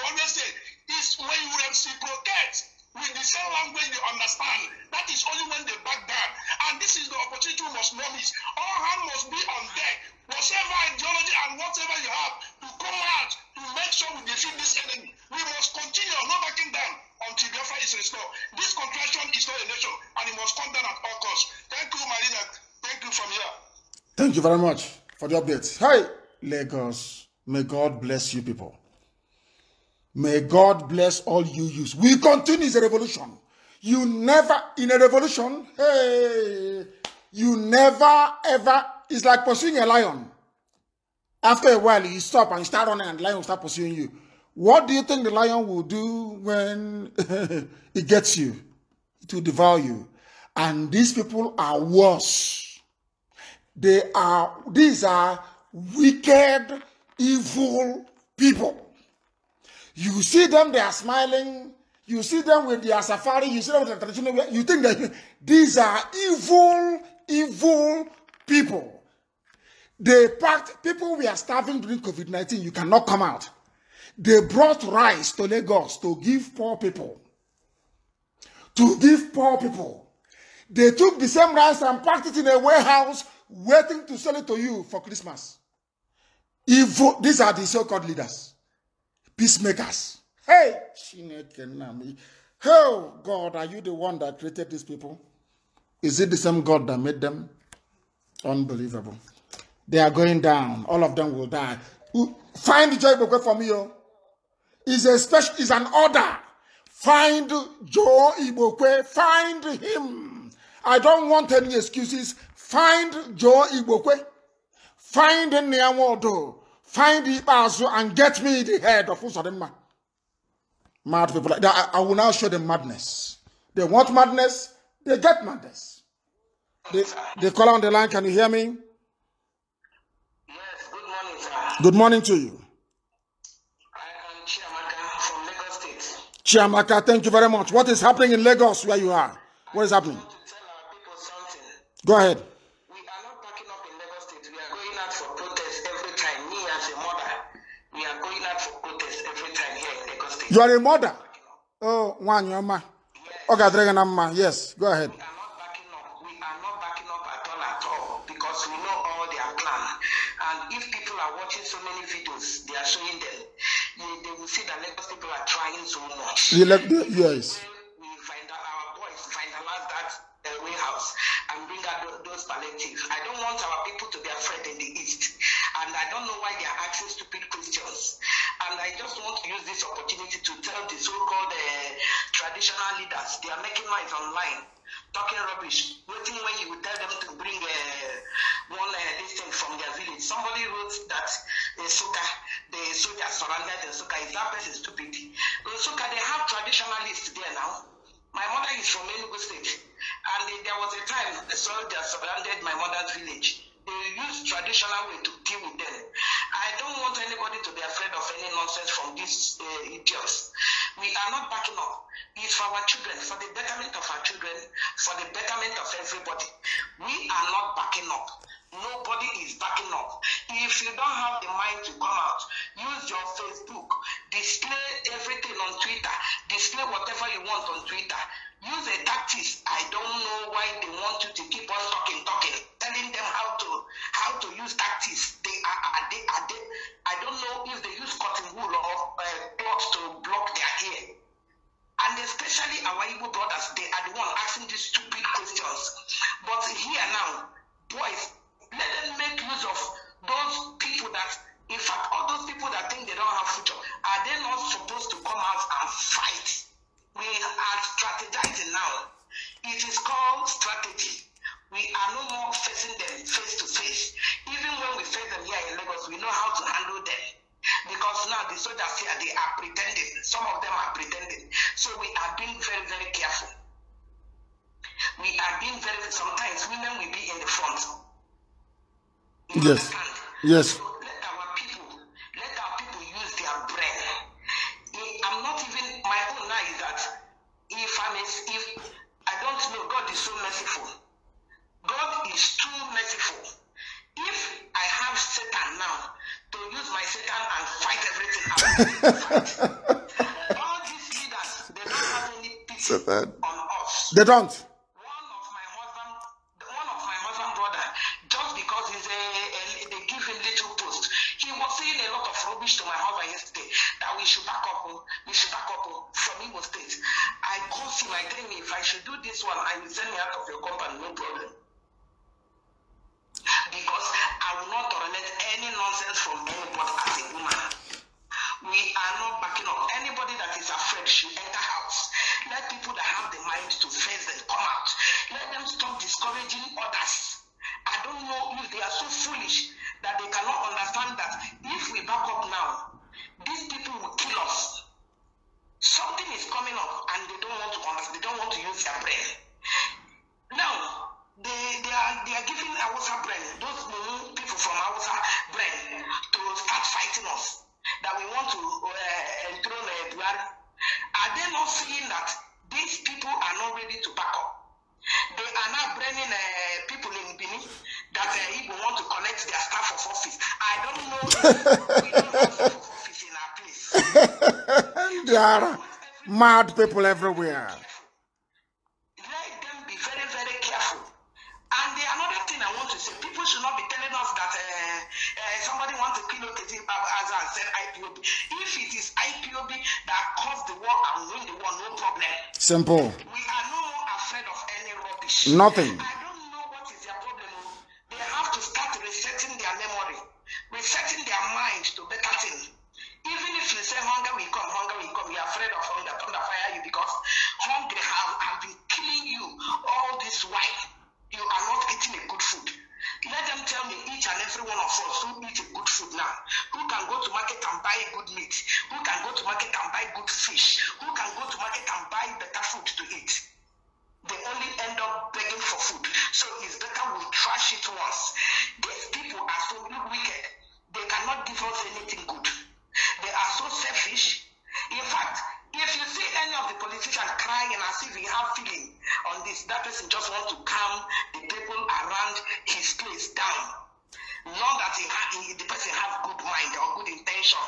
always say, is when you reciprocate with the same language they understand. That is only when they back down. And this is the opportunity we must not miss. All hands must be on deck. Whatever ideology and whatever you have to come out to make sure we defeat this enemy. We must continue, not backing down until Biafra is restored. This contraction is not a nation, and it must come down at all costs. Thank you, Marina. Thank you from here. Thank you very much for the updates. Hi, Lagos. May God bless you people. May God bless all you youths. We continue the revolution. You never, in a revolution, hey, you never, ever, it's like pursuing a lion. After a while, you stop and you start running and the lion will start pursuing you. What do you think the lion will do when it gets you? It will devour you. And these people are worse. These are wicked, evil people. You see them, they are smiling. You see them with their safari. You see them with their traditional way. You think that these are evil, evil people. They packed, people were starving during COVID-19. You cannot come out. They brought rice to Lagos to give poor people. To give poor people. They took the same rice and packed it in a warehouse, waiting to sell it to you for Christmas. Evil, these are the so-called leaders. Peacemakers. Hey, oh God, are you the one that created these people? Is it the same God that made them? Unbelievable. They are going down. All of them will die. Find Joe Igboke for me. It's an order. Find Joe Igboke. Find him. I don't want any excuses. Find Joe Igboke. Find Nyamodo. Find Ibazu and get me the head of Usadema. Mad people like that. I will now show them madness. They want madness. They get madness. They call on the line. Can you hear me? Yes, good morning, sir. Good morning to you. I am Chiamaka from Lagos State. Chiamaka, thank you very much. What is happening in Lagos where you are? What is happening? I want to tell our people something. Go ahead. We are not backing up in Lagos State. We are going out for protest every time. Me as a mother, we are going out for protest every time here in Lagos State. You are a mother? Oh, one, your ma. Yes. Okay, yes, go ahead. We are not backing up. We are not backing up at all. Because because we know all their plan. And if people are watching so many videos, they are showing them, they will see that Lagos people are trying so much. Yes. We find out our boys finalize that warehouse and bring out those palliatives. I don't want our people to be afraid in the East. And I don't know why they are asking stupid questions. And I just want to use this opportunity to tell the so-called traditional leaders, they are making noise online, talking rubbish, waiting when you would tell them to bring this thing from their village. Somebody wrote that the soldiers surrounded the Suka. Is that person stupid? In Suka, they have traditionalists there now. My mother is from Enugu State, and there was a time the soldiers surrounded my mother's village. They use traditional way to deal with them. I don't want anybody to be afraid of any nonsense from these idiots. We are not backing up. It's for our children, for the betterment of our children, for the betterment of everybody. We are not backing up. Nobody is backing up. If you don't have the mind to come out, use your Facebook, display everything on Twitter, display whatever you want on Twitter. Use a tactics. I don't know why they want you to keep on talking, telling them how to use tactics. I don't know if they use cotton wool or cloth to block their hair. And especially our Igbo brothers, they are the one asking these stupid questions. But here now, boys, let them make use of those people that, in fact, all those people that think they don't have future, are they not supposed to come out and fight? We are strategizing now. It is called strategy. We are no more facing them face to face. Even when we face them here in Lagos, we know how to handle them. Because now the soldiers here, they are pretending. Some of them are pretending. So we are being very, very careful. We are being very, sometimes women will be in the front. Yes. Yes. So let our people use their brain. I'm not even, my own now is that if I don't know, God is so merciful. God is too merciful. If I have Satan now to use my Satan and fight everything out, all these leaders, they don't have any pity on us. They don't. One of my husband brother, just because they give him little post, he was saying a lot of rubbish to my husband yesterday that we should back up from Igbo State. I called him, I tell him, if I should do this one, I will send me out of your company, no problem. Because I will not tolerate any nonsense from anybody as a woman. We are not backing up. Anybody that is afraid should enter house. Let people that have the mind to face them come out. Let them stop discouraging others. I don't know if they are so foolish that they cannot understand that if we back up now, these people will kill us. Something is coming up and they don't want to understand. They don't want to use their brain. Now, they are giving Hausa brain, those people from Hausa brain, to start fighting us. That we want to enthrone Buhari. Are they not seeing that these people are not ready to back up? They are not bringing people in Benin that Igbo want to connect their staff of office. I don't know if we don't have staff of office in our place. There are mad people everywhere. Let them be very, very careful. And the another thing I want to say, people should not be telling us that somebody wants to kill as I said IPOB. If it is IPOB that caused the war and win the war, no problem. Simple. We are no more afraid of any rubbish. Nothing. I don't know what is their problem. They have to start resetting their memory, resetting their mind to better things. Even if you say hunger will come, you're afraid of hunger, thunder fire you because hunger have been killing you all this while. You are not eating a good food. Let them tell me, each and every one of us who eat a good food now, who can go to market and buy good meat, who can go to market and buy good fish, who can go to market and buy better food to eat. They only end up begging for food. So it's better we trash it once. These people are so wicked. They cannot give us anything good. They are so selfish. In fact, if you see any of the politicians crying as if he have feeling on this, that person just wants to calm the people around his place down. Not that the person have good mind or good intention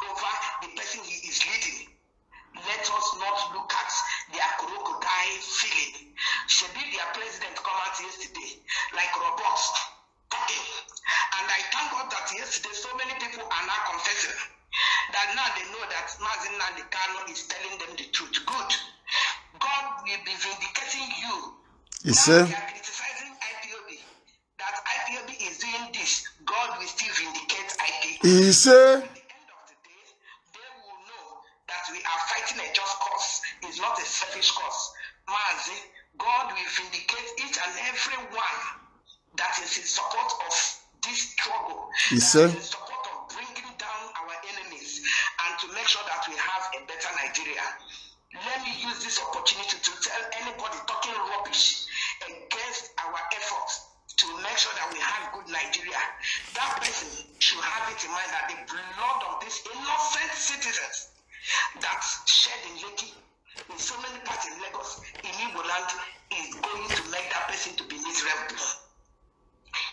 over the person he is leading. let us not look at their crocodile feeling. Should be their president come out yesterday, like robots talking. And I thank God that yesterday so many people are now confessing that now they know that Mazi Nnamdi Kanu is telling them the truth. Good. God will be vindicating you. You see? They are criticizing IPOB. That IPOB is doing this. God will still vindicate IPOB. You see? We are fighting a just cause. It's not a selfish cause. Mazi, God will vindicate each and every one that is in support of this struggle. That is in support of bringing down our enemies and to make sure that we have a better Nigeria. Let me use this opportunity to tell anybody talking rubbish against our efforts to make sure that we have good Nigeria. That person should have it in mind that the blood of these innocent citizens that shed in Lekki, in so many parts in Lagos, in Igbo land, is going to make that person to be miserable.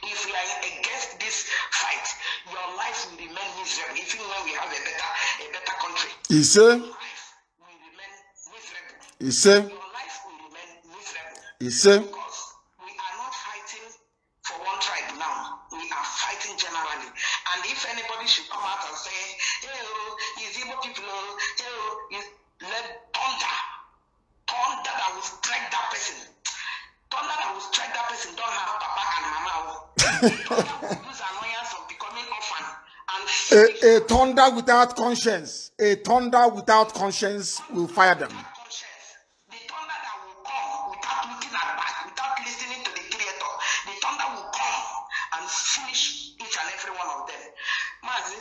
If we are against this fight, your life will remain miserable, even when we have a better country. You see? Your life will remain miserable. You see? Your life will remain miserable. You see? Because we are not fighting for one tribe now. We are fighting generally. And if anybody should come out and say, hey, is Igbo people, let thunder that will strike that person. Thunder that will strike that person don't have papa and mama. Thunder will use annoyance of becoming orphan. And a thunder without conscience. A thunder without conscience will fire them. The thunder that will come without looking at back, without listening to the Creator. The thunder will come and finish each and every one of them. Mazi,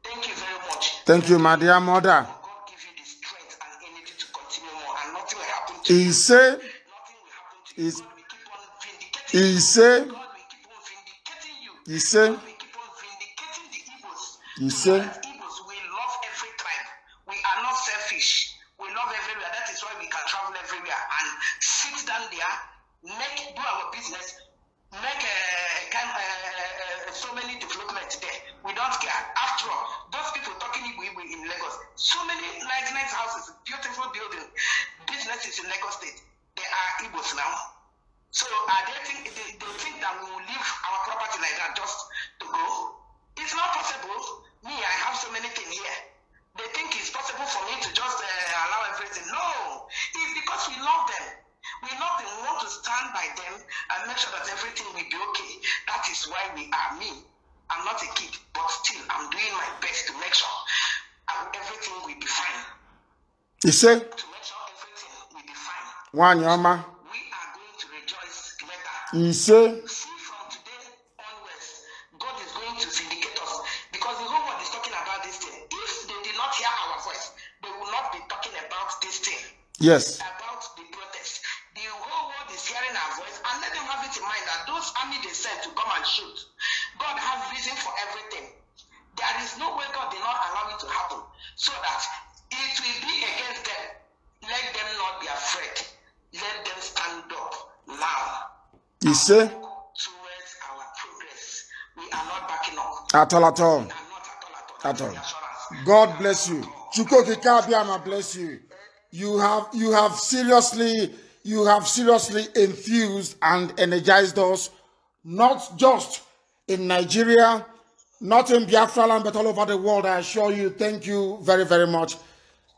thank you very much. Thank you, my dear mother. God give you the strength and energy to continue more, and nothing will happen to you. He said, Nothing will happen to you. God will keep on vindicating he you. said, God will keep on vindicating you. he said, God will keep on vindicating the Igbos. he To said, know that Igbos, we love every tribe. We are not selfish. We love everywhere. That is why we can travel everywhere and sit down there, do our business, make so many developments there. We don't care. After all, those people talking Igbo in Lagos, so many nice houses, beautiful buildings, businesses in Lagos State, they are Igbos now. So they think that we will leave our property like that just to go. It's not possible. Me, I have so many things here. They think it's possible for me to just allow everything. No, it's because we love them. We love them. We want to stand by them and make sure that everything will be okay. That is why we are me. I'm not a kid, but still, I'm doing my best to make sure everything will be fine. he said, To make sure everything will be fine. one yama. We are going to rejoice later. He said, See, from today onwards, God is going to vindicate us because the whole world is talking about this thing. If they did not hear our voice, they will not be talking about this thing. yes, About the protest. The whole world is hearing our voice, and let them have it in mind that those army they sent to come and shoot, God has reason for everything. There is no way God did not allow it to happen, so that it will be against them. Let them not be afraid. Let them stand up now. he said, Towards our progress. We are not backing up. at all, at all, We are not at all. at all. The assurance. God bless you. Chukwuka Kabiama bless you. You have seriously infused and energized us, not just in Nigeria, not in Biafra land, but all over the world. I assure you, thank you very, very much,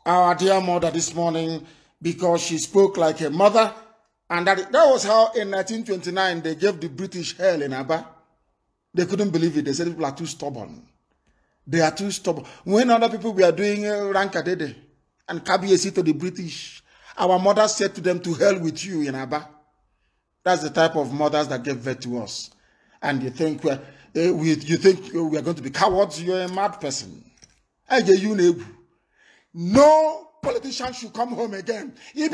our dear mother this morning, because she spoke like a mother. And that was how in 1929 they gave the British hell in Aba. They couldn't believe it. They said people are too stubborn. They are too stubborn. When other people were doing Rankadede and Kabiesi to the British, our mother said to them, to hell with you in Aba. That's the type of mothers that gave birth to us. And you think we are going to be cowards? You're a mad person. No politician should come home again. Stay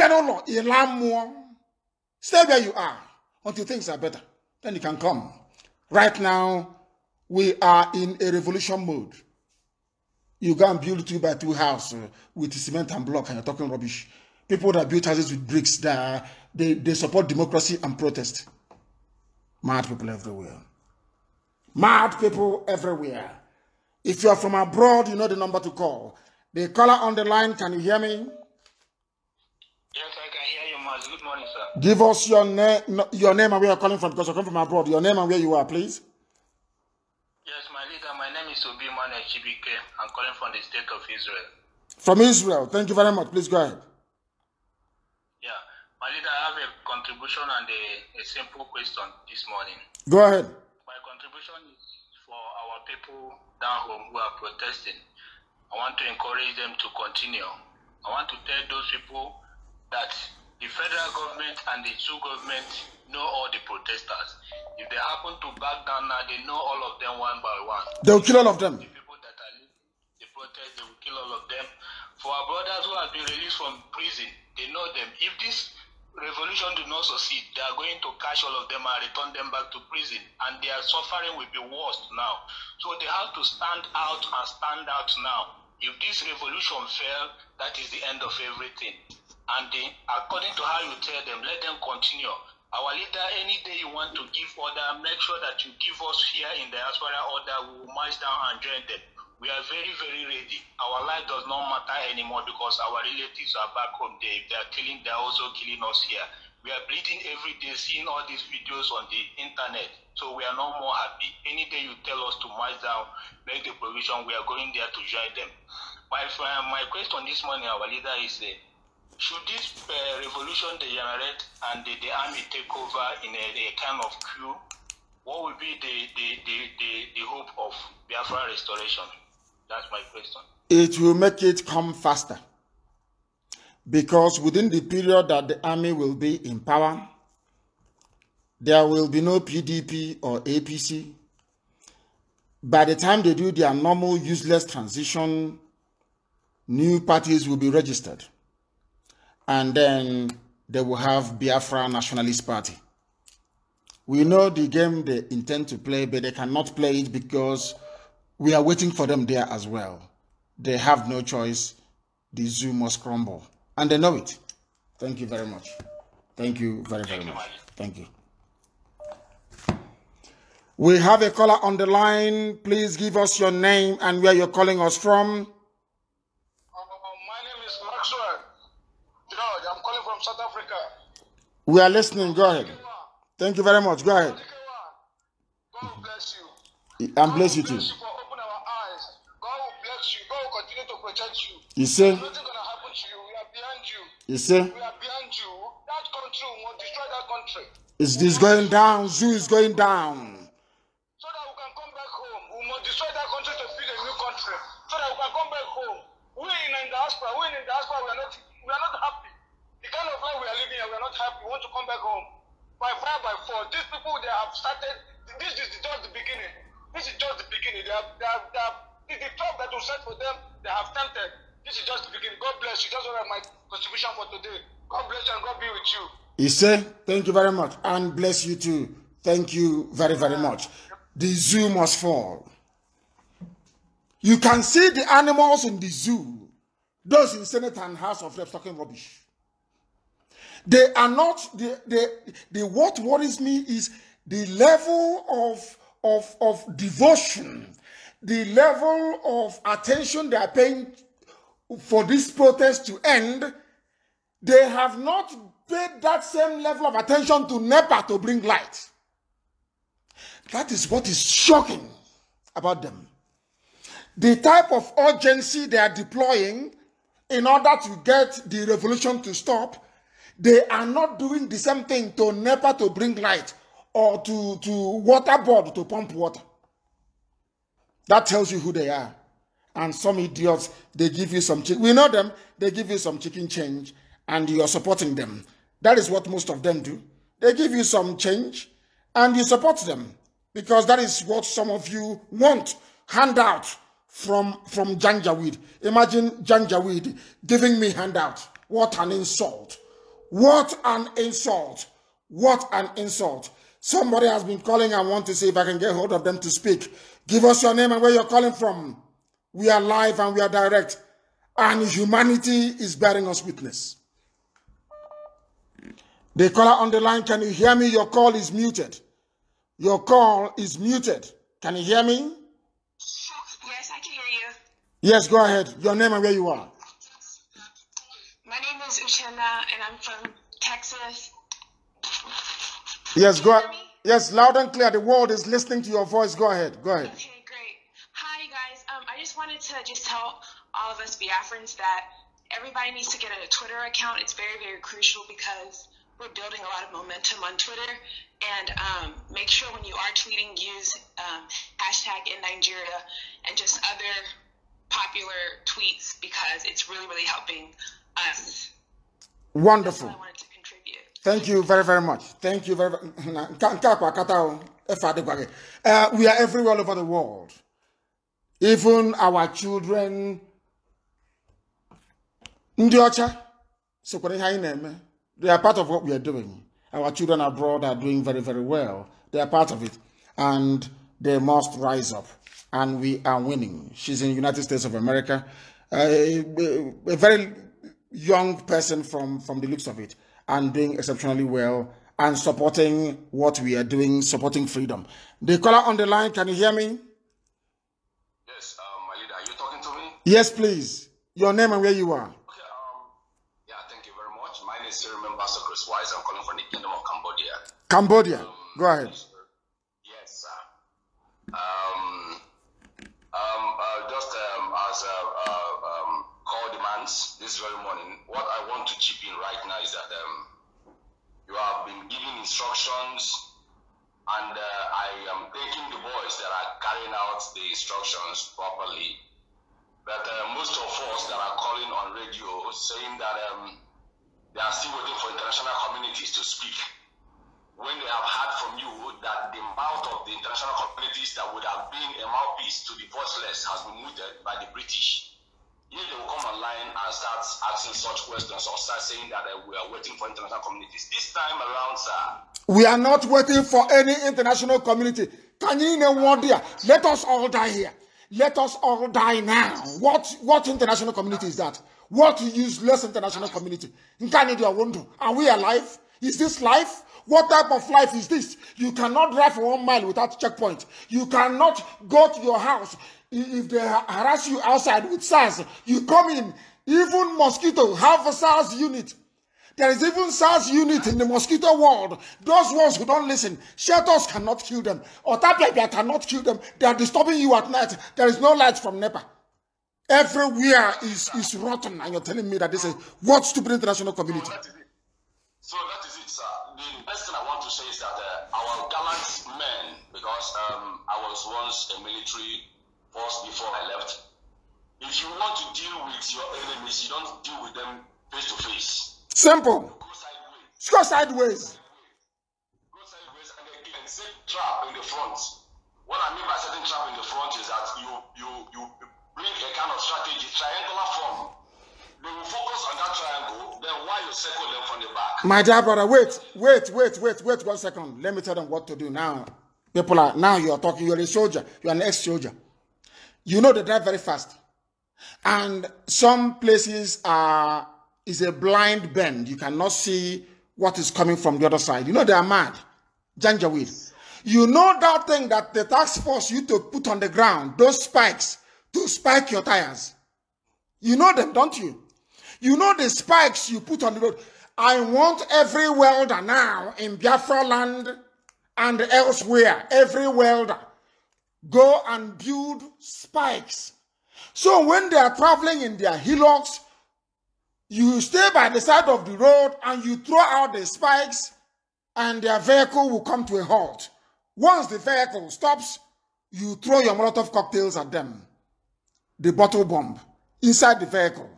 where you are until things are better. Then you can come. Right now, we are in a revolution mode. You go and build 2x2 house with cement and block and you're talking rubbish. People that build houses with bricks, they support democracy and protest. Mad people everywhere. Mad people everywhere. If you are from abroad, you know the number to call. The caller on the line, can you hear me? Yes, I can hear you, Mazi. Good morning, sir. Give us your name and where you're calling from, because you're coming from abroad. Your name and where you are, please. Yes, my leader, my name is Obi Mane Chibike. I'm calling from the state of Israel. From Israel. Thank you very much. Please go ahead. Yeah, my leader, I have a contribution and a simple question this morning. Go ahead. My contribution is for our people down home who are protesting. I want to encourage them to continue. I want to tell those people that the federal government and the zoo government know all the protesters. If they happen to back down now, they know all of them one by one. They'll kill all of them. The people that are leading the protest, they will kill all of them. For our brothers who have been released from prison, they know them. If this revolution do not succeed, they are going to catch all of them and return them back to prison, and their suffering will be worse now. So they have to stand out and stand out now. If this revolution fails, that is the end of everything. And according to how you tell them, let them continue. Our leader, any day you want to give order, make sure that you give us here in the diaspora order. We will march down and join them. We are very, very ready. Our life does not matter anymore because our relatives are back home there. If they are killing, they are also killing us here. We are bleeding every day, seeing all these videos on the internet. So we are no more happy. Any day you tell us to march down, make the provision, we are going there to join them. My question this morning, our leader, is should this revolution degenerate and the army take over in a kind of coup, what will be the hope of Biafra restoration? That's my question. It will make it come faster. Because within the period that the army will be in power, there will be no PDP or APC. By the time they do their normal useless transition, new parties will be registered. And then they will have Biafra Nationalist Party. We know the game they intend to play, but they cannot play it because we are waiting for them there as well. They have no choice. The zoo must crumble. And they know it. Thank you very much. Thank you very, very much. Thank you. We have a caller on the line. Please give us your name and where you're calling us from. My name is Maxwell. I'm calling from South Africa. We are listening. Go ahead. Thank you very much. Go ahead. God bless you. And bless you too. God bless you for opening our eyes. God will bless you. God will continue to protect you. You see? Nothing going to happen to you. We are behind you. You see? We are behind you. That country will destroy that country. Is this going down? Zoo is going down. So that we can come back home. We must destroy that country to build a new country. So that we can come back home. We in the diaspora, we are not happy. The kind of life we are living here, we are not happy. We want to come back home. By fire, by force. These people, they have started. This is just the beginning. This is just the beginning. The trap that was set for them, they have tempted. This is just the beginning. God bless you. That's what my contribution for today. God bless you and God be with you. He said, thank you very much. And bless you too. Thank you very, very much. The zoo must fall. You can see the animals in the zoo. Those in Senate and House of Reps talking rubbish. They are not, what worries me is the level of devotion, the level of attention they are paying for this protest to end. They have not paid that same level of attention to NEPA to bring light. That is what is shocking about them. The type of urgency they are deploying in order to get the revolution to stop, they are not doing the same thing to NEPA to bring light or to water board to pump water. That tells you who they are. And some idiots, they give you some chicken. We know them. They give you some chicken change and you are supporting them. That is what most of them do. They give you some change and you support them because that is what some of you want. Handout from Janjaweed. Imagine Janjaweed giving me handout. What an insult. What an insult. What an insult. Somebody has been calling. I want to see if I can get hold of them to speak. Give us your name and where you're calling from. We are live and we are direct. And humanity is bearing us witness. The caller on the line, can you hear me? Your call is muted. Your call is muted. Can you hear me? Yes, I can hear you. Yes, go ahead. Your name and where you are. My name is Uchenna, and I'm from Texas. Yes, go ahead. Yes, loud and clear. The world is listening to your voice. Go ahead. Go ahead. Okay, great. Hi, guys. I just wanted to tell all of us Biafrans that everybody needs to get a Twitter account. It's very, very crucial because we're building a lot of momentum on Twitter. And make sure when you are tweeting, use hashtag in Nigeria and just other popular tweets because it's really, really helping us. Wonderful. That's what I wanted to contribute. Thank you very, very much. Thank you very much. We are everywhere all over the world. Even our children, they are part of what we are doing. Our children abroad are doing very, very well. They are part of it. And they must rise up. And we are winning. She's in the United States of America. A very young person from the looks of it. And doing exceptionally well. And supporting what we are doing. Supporting freedom. The caller on the line, can you hear me? Yes, my leader. Are you talking to me? Yes, please. Your name and where you are. My name is Ambassador Chris Wise. I'm calling from the Kingdom of Cambodia. Cambodia. Go ahead. Yes, sir. Just as call demands this very morning, what I want to chip in right now is that you have been giving instructions, and I am thanking the boys that are carrying out the instructions properly. But most of us that are calling on radio saying that they are still waiting for international communities to speak. When they have heard from you that the mouth of the international communities that would have been a mouthpiece to the voiceless has been muted by the British, yet they will come online and start asking such questions or start saying that we are waiting for international communities. This time around, sir, we are not waiting for any international community. Can you know what there? Let us all die here. Let us all die now. What international community is that? What useless international community? Are we alive? Is this life? What type of life is this? You cannot drive for 1 mile without checkpoint. You cannot go to your house. If they harass you outside with SARS, you come in. Even mosquito have a SARS unit. There is even SARS unit in the mosquito world. Those ones who don't listen, shelters cannot kill them. Or Tapia cannot kill them. They are disturbing you at night. There is no light from NEPA. Everywhere is rotten, and you're telling me that this is what stupid international community? So that is it, sir. The best thing I want to say is that our gallant men, because I was once a military force before I left. If you want to deal with your enemies, you don't deal with them face to face. Simple. Go sideways. Go sideways. Go sideways, and they can set trap in the front. What I mean by setting trap in the front is that you bring a kind of strategy, triangular form. They will focus on that triangle, then while you circle them from the back. My dear brother, wait 1 second. Let me tell them what to do now. People are, now you are talking, you're a soldier, you're an ex-soldier. You know they drive very fast. And some places is a blind bend. You cannot see what is coming from the other side. You know they are mad. Janjaweed. You know that thing that the task force you to put on the ground, those spikes, to spike your tires. You know them, don't you? You know the spikes you put on the road. I want every welder now in Biafra land and elsewhere, every welder, go and build spikes. So when they are traveling in their hillocks, you stay by the side of the road and you throw out the spikes and their vehicle will come to a halt. Once the vehicle stops, you throw your Molotov cocktails at them. The bottle bomb inside the vehicle.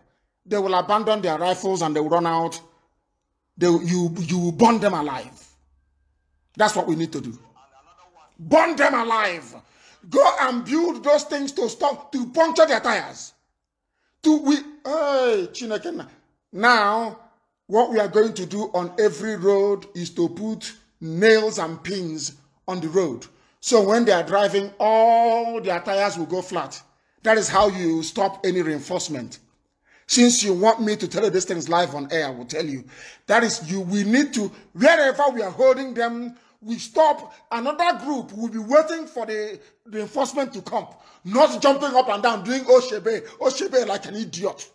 They will abandon their rifles and they will run out. You will burn them alive. That's what we need to do. Burn them alive. Go and build those things to stop, to puncture their tires. Now, what we are going to do on every road is to put nails and pins on the road. So when they are driving, all their tires will go flat. That is how you stop any reinforcement. Since you want me to tell you these things live on air, I will tell you. That is, we need to, wherever we are holding them, we stop. Another group will be waiting for the reinforcement to come. Not jumping up and down, doing Oshebe like an idiot.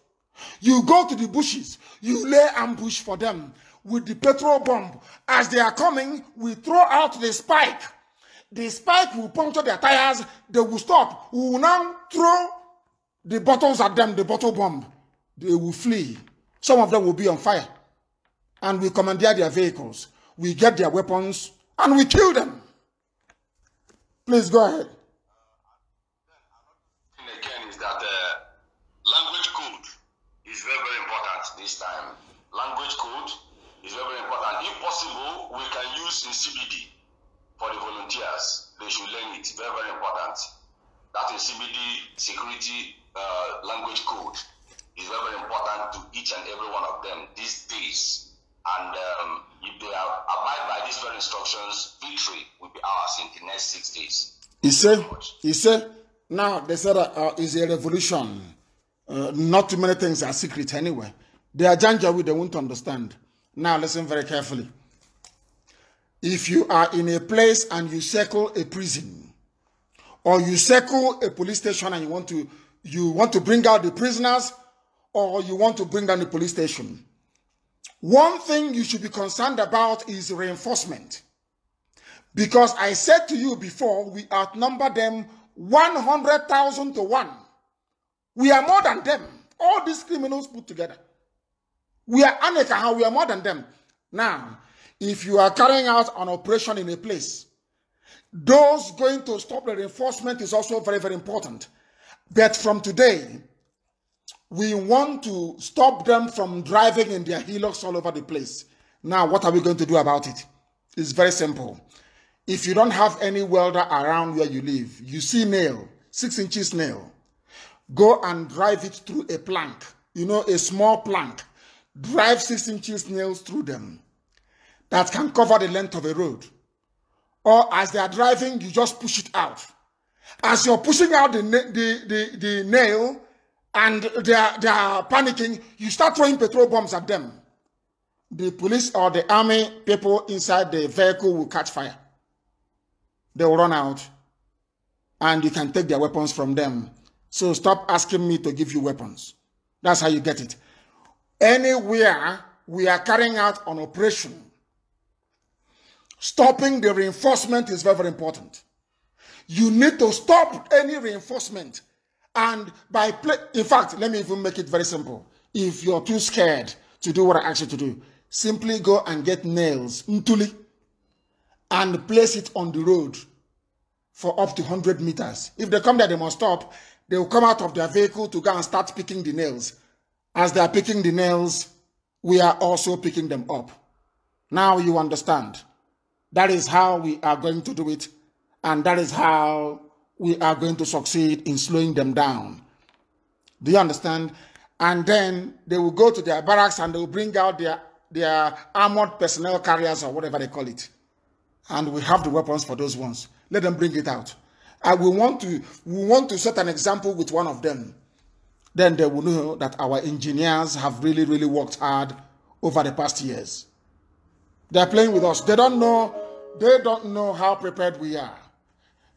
You go to the bushes, you lay ambush for them with the petrol bomb. As they are coming, we throw out the spike. The spike will puncture their tires, they will stop. We will now throw the bottles at them, the bottle bomb. They will flee. Some of them will be on fire. And we commandeer their vehicles. We get their weapons and we kill them. Please go ahead. Again, is that language code is very, very important this time. Language code is very, very important. If possible, we can use in CBD for the volunteers. They should learn it. Very, very important. That is CBD security language code is very, very important to each and every one of them these days. And if they abide by these very instructions, victory will be ours in the next 6 days. He said, now they said it's a revolution. Not too many things are secret anyway. They are Janjaweed, they won't understand. Now listen very carefully. If you are in a place and you circle a prison, or you circle a police station and you want to bring out the prisoners, or you want to bring down the police station, one thing you should be concerned about is reinforcement. Because I said to you before, we outnumber them 100,000 to 1. We are more than them. All these criminals put together. We are Aneka, we are more than them. Now, if you are carrying out an operation in a place, those going to stop the reinforcement is also very, very important. But from today, we want to stop them from driving in their Hilux all over the place. Now, what are we going to do about it? It's very simple. If you don't have any welder around where you live, you see nail, 6 inches nail, go and drive it through a plank. You know, a small plank. Drive 6 inches nails through them. That can cover the length of a road. Or as they are driving, you just push it out. As you're pushing out the nail, and they are panicking, you start throwing petrol bombs at them. The police or the army people inside the vehicle will catch fire. They will run out. And you can take their weapons from them. So stop asking me to give you weapons. That's how you get it. Anywhere we are carrying out an operation, stopping the reinforcement is very, very important. You need to stop any reinforcement. And in fact, let me even make it very simple. If you're too scared to do what I asked you to do, simply go and get nails, ntuli, and place it on the road for up to 100 meters. If they come there, they must stop. They will come out of their vehicle to go and start picking the nails. As they are picking the nails, we are also picking them up. Now you understand. That is how we are going to do it. And that is how we are going to succeed in slowing them down. Do you understand? And then they will go to their barracks and they will bring out their armored personnel carriers or whatever they call it. And we have the weapons for those ones. Let them bring it out. And we want to set an example with one of them. Then they will know that our engineers have really, really worked hard over the past years. They're playing with us. They don't know how prepared we are.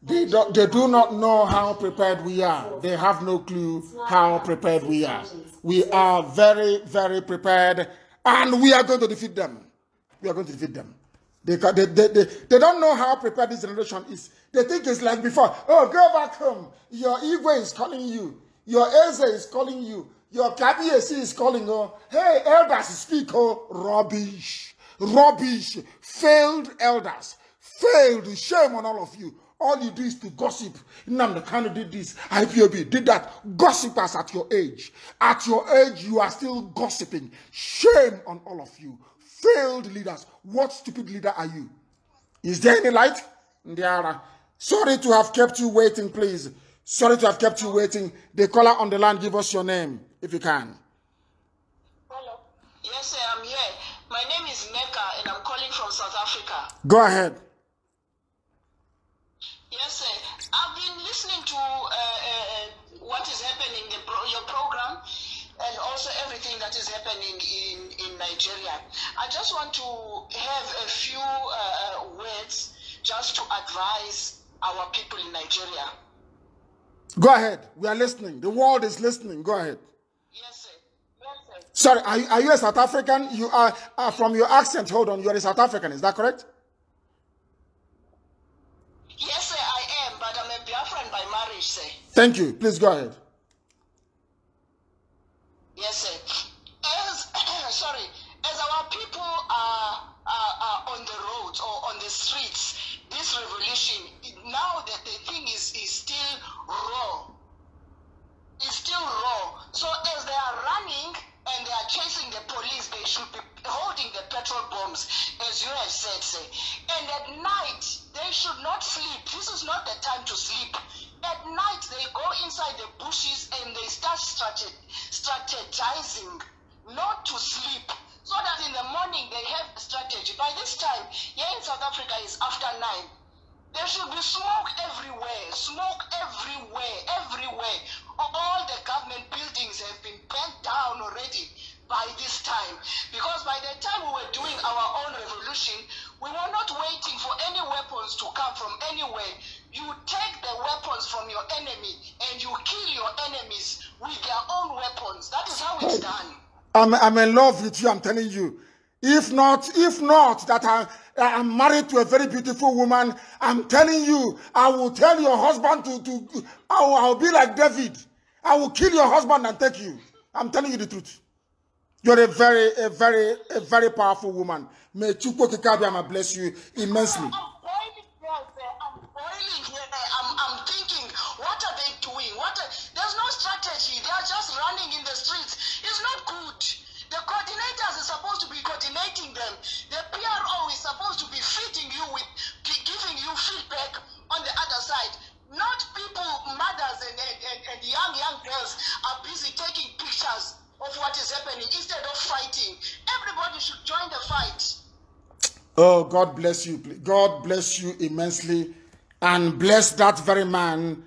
They do not know how prepared we are. They have no clue how prepared we are. We are very, very prepared, and we are going to defeat them. We are going to defeat them. They don't know how prepared this generation is. They think it's like before. Oh, go back home. Your Igwe is calling you. Your Eze is calling you. Your KBAC is calling you. Hey, elders speak. Oh, rubbish. Rubbish. Failed elders. Failed. Shame on all of you. All you do is to gossip. Nnamdi Kanu did this. IPOB did that. Gossipers at your age. At your age, you are still gossiping. Shame on all of you. Failed leaders. What stupid leader are you? Is there any light? Sorry to have kept you waiting, please. Sorry to have kept you waiting. The caller on the line, give us your name, if you can. Hello. Yes, sir, I'm here. My name is Mecca, and I'm calling from South Africa. Go ahead. Yes, sir. I've been listening to what is happening in your program, and also everything that is happening in Nigeria. I just want to have a few words just to advise our people in Nigeria. Go ahead. We are listening. The world is listening. Go ahead. Yes, sir. Sorry, are you a South African? You are from your accent. Hold on, you're a South African. Is that correct? Yes, sir, I am, but I'm a Biafran by marriage, sir. Thank you. Please go ahead. Yes, sir. As our people are on the roads or on the streets, this revolution, now that the thing is still raw. It's still raw. So as they are running and they are chasing the police, they should be holding the petrol bombs, as you have said, sir. And at night, they should not sleep. This is not the time to sleep. At night, they go inside the bushes and they start strategizing not to sleep, so that in the morning they have a strategy. By this time, here in South Africa is after 9. There should be smoke everywhere. All the government buildings have been burnt down already by this time. Because by the time we were doing our own revolution, we were not waiting for any weapons to come from anywhere. You take the weapons from your enemy and you kill your enemies with their own weapons. That is how it's done. I'm in love with you, I'm telling you. If not that I'm married to a very beautiful woman, I'm telling you, I will tell your husband I'll be like David. I will kill your husband and take you. I'm telling you the truth. You're a very powerful woman. May Chukwu Kikabiyama bless you immensely. I'm boiling here. I'm thinking, what are they doing? There's no strategy. They are just running in the streets. It's not good. The coordinators are supposed to be coordinating them. The PRO is supposed to be feeding you with, giving you feedback on the other side. Not people, mothers and young girls are busy taking pictures of what is happening instead of fighting. Everybody should join the fight. Oh, God bless you. God bless you immensely. And bless that very man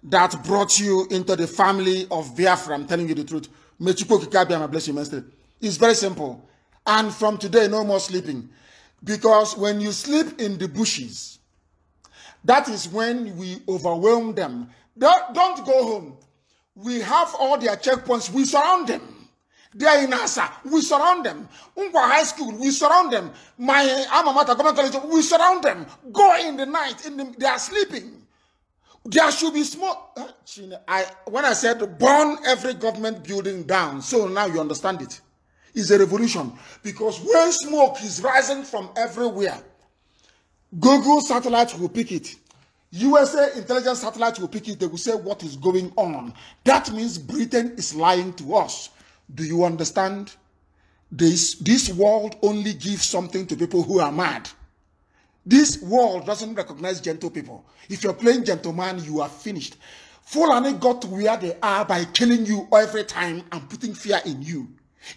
that brought you into the family of Biafra. I'm telling you the truth. May Chukwu Kikabiyama bless you immensely. It's very simple. And from today, no more sleeping. Because when you sleep in the bushes, that is when we overwhelm them. Don't go home. We have all their checkpoints. We surround them. They are in Asa. We surround them. Unkwa High School. We surround them. My alma mater, government college. We surround them. Go in the night. They are sleeping. There should be smoke. When I said burn every government building down, so now you understand it. It's a revolution. Because when smoke is rising from everywhere, Google satellite will pick it. USA intelligence satellite will pick it. They will say what is going on. That means Britain is lying to us. Do you understand? This world only gives something to people who are mad. This world doesn't recognize gentle people. If you're playing gentleman, you are finished. Fulani got to where they are by killing you every time and putting fear in you.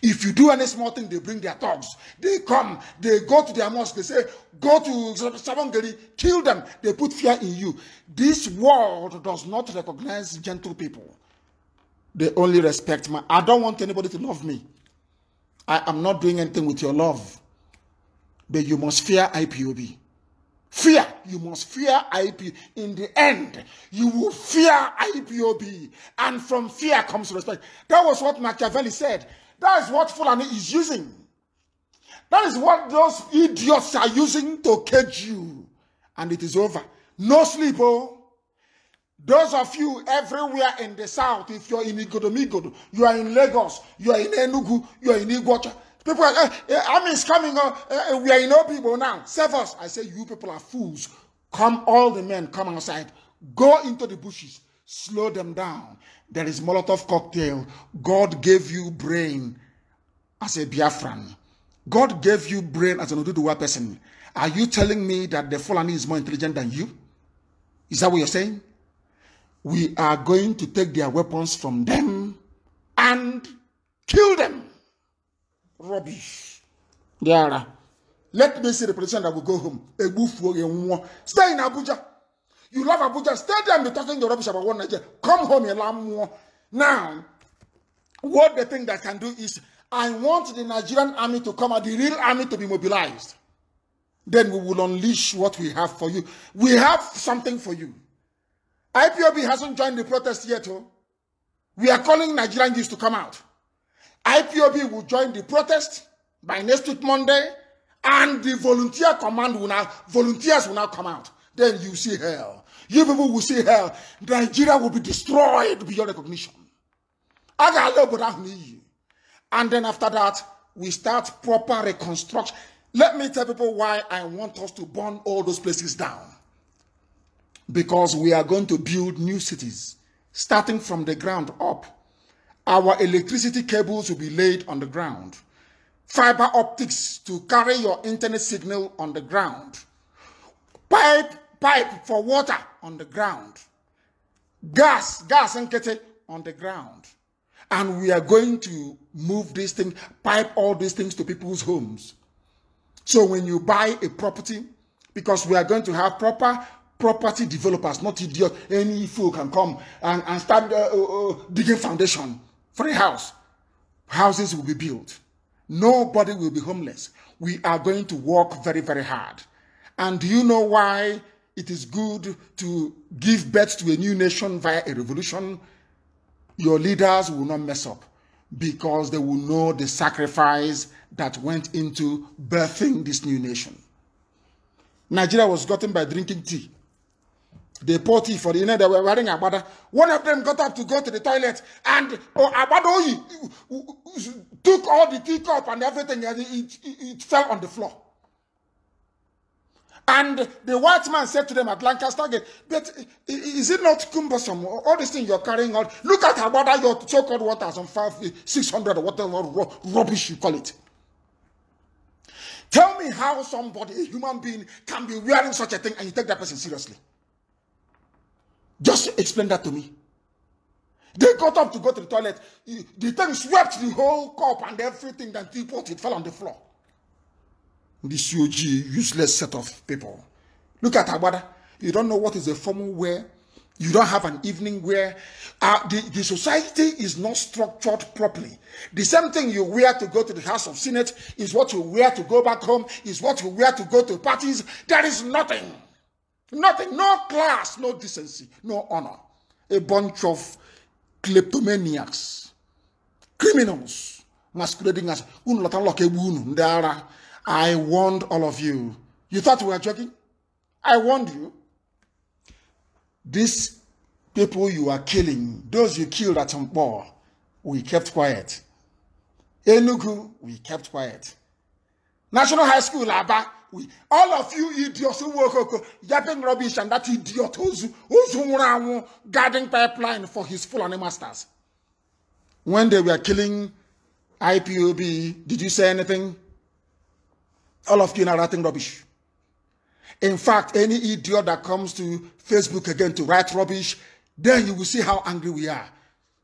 If you do any small thing, they bring their dogs. They come, they go to their mosque, they say, go to Sabongeri, kill them. They put fear in you. This world does not recognize gentle people. They only respect me. I don't want anybody to love me. I am not doing anything with your love. But you must fear IPOB. Fear. You must fear IPOB. In the end, you will fear IPOB. And from fear comes respect. That was what Machiavelli said. That is what Fulani is using. That is what those idiots are using to cage you. And it is over. No sleep, oh. Those of you everywhere in the south, if you're in Igodomigodo, you are in Lagos, you are in Enugu, you are in Iguacha. People are, army is coming, we are in Obibo now. Save us. I say, you people are fools. Come, all the men, come outside. Go into the bushes. Slow them down. There is Molotov cocktail. God gave you brain as a Biafran. God gave you brain as an Oduduwa person. Are you telling me that the Fulani is more intelligent than you? Is that what you're saying? We are going to take their weapons from them and kill them. Rubbish. Yara. Let me see the politician that will go home. Stay in Abuja. You love Abuja. Stay there and be talking the rubbish about one Nigeria. Come home, you love more. Now, what the thing that can do is, I want the Nigerian army to come out, the real army to be mobilized. Then we will unleash what we have for you. We have something for you. IPOB hasn't joined the protest yet. Oh. We are calling Nigerian youth to come out. IPOB will join the protest by next week Monday, and the volunteer command volunteers will now come out. Then you see hell. You people will see hell. Nigeria will be destroyed beyond recognition. And then after that, we start proper reconstruction. Let me tell people why I want us to burn all those places down. Because we are going to build new cities, starting from the ground up. Our electricity cables will be laid on the ground. Fiber optics to carry your internet signal on the ground. Pipe for water on the ground. Gas and kete on the ground. And we are going to move this thing, pipe all these things to people's homes. So when you buy a property, because we are going to have proper property developers, not idiots, any fool can come and start digging foundation for a house. Houses will be built. Nobody will be homeless. We are going to work very, very hard. And do you know why it is good to give birth to a new nation via a revolution? Your leaders will not mess up because they will know the sacrifice that went into birthing this new nation. Nigeria was gotten by drinking tea. They poured tea for the they were wearing agbada. One of them got up to go to the toilet and agbada took all the teacup and everything and it fell on the floor. And the white man said to them at Lancaster Gate, but is it not cumbersome? All these things you're carrying out. Look at agbada, your so-called 1,600 or whatever rubbish you call it. Tell me how somebody, a human being, can be wearing such a thing and you take that person seriously. Just explain that to me. They got up to go to the toilet. The thing swept the whole cup and everything that teapot, it fell on the floor. This UG, useless set of people. Look at Agbada. You don't know what is a formal wear. You don't have an evening wear. The society is not structured properly. The same thing you wear to go to the House of Senate is what you wear to go back home, is what you wear to go to parties. There is nothing. Nothing. No class, no decency, no honor. A bunch of kleptomaniacs, criminals, masquerading as I warned all of you. You thought we were joking? I warned you. These people you are killing, those you killed at Mpo, we kept quiet. Enugu, we kept quiet. National High School, Aba, all of you idiots who work yapping rubbish and that idiot who's guarding pipeline for his Fulani masters. When they were killing IPOB, did you say anything? All of you are writing rubbish. In fact, any idiot that comes to Facebook again to write rubbish, then you will see how angry we are.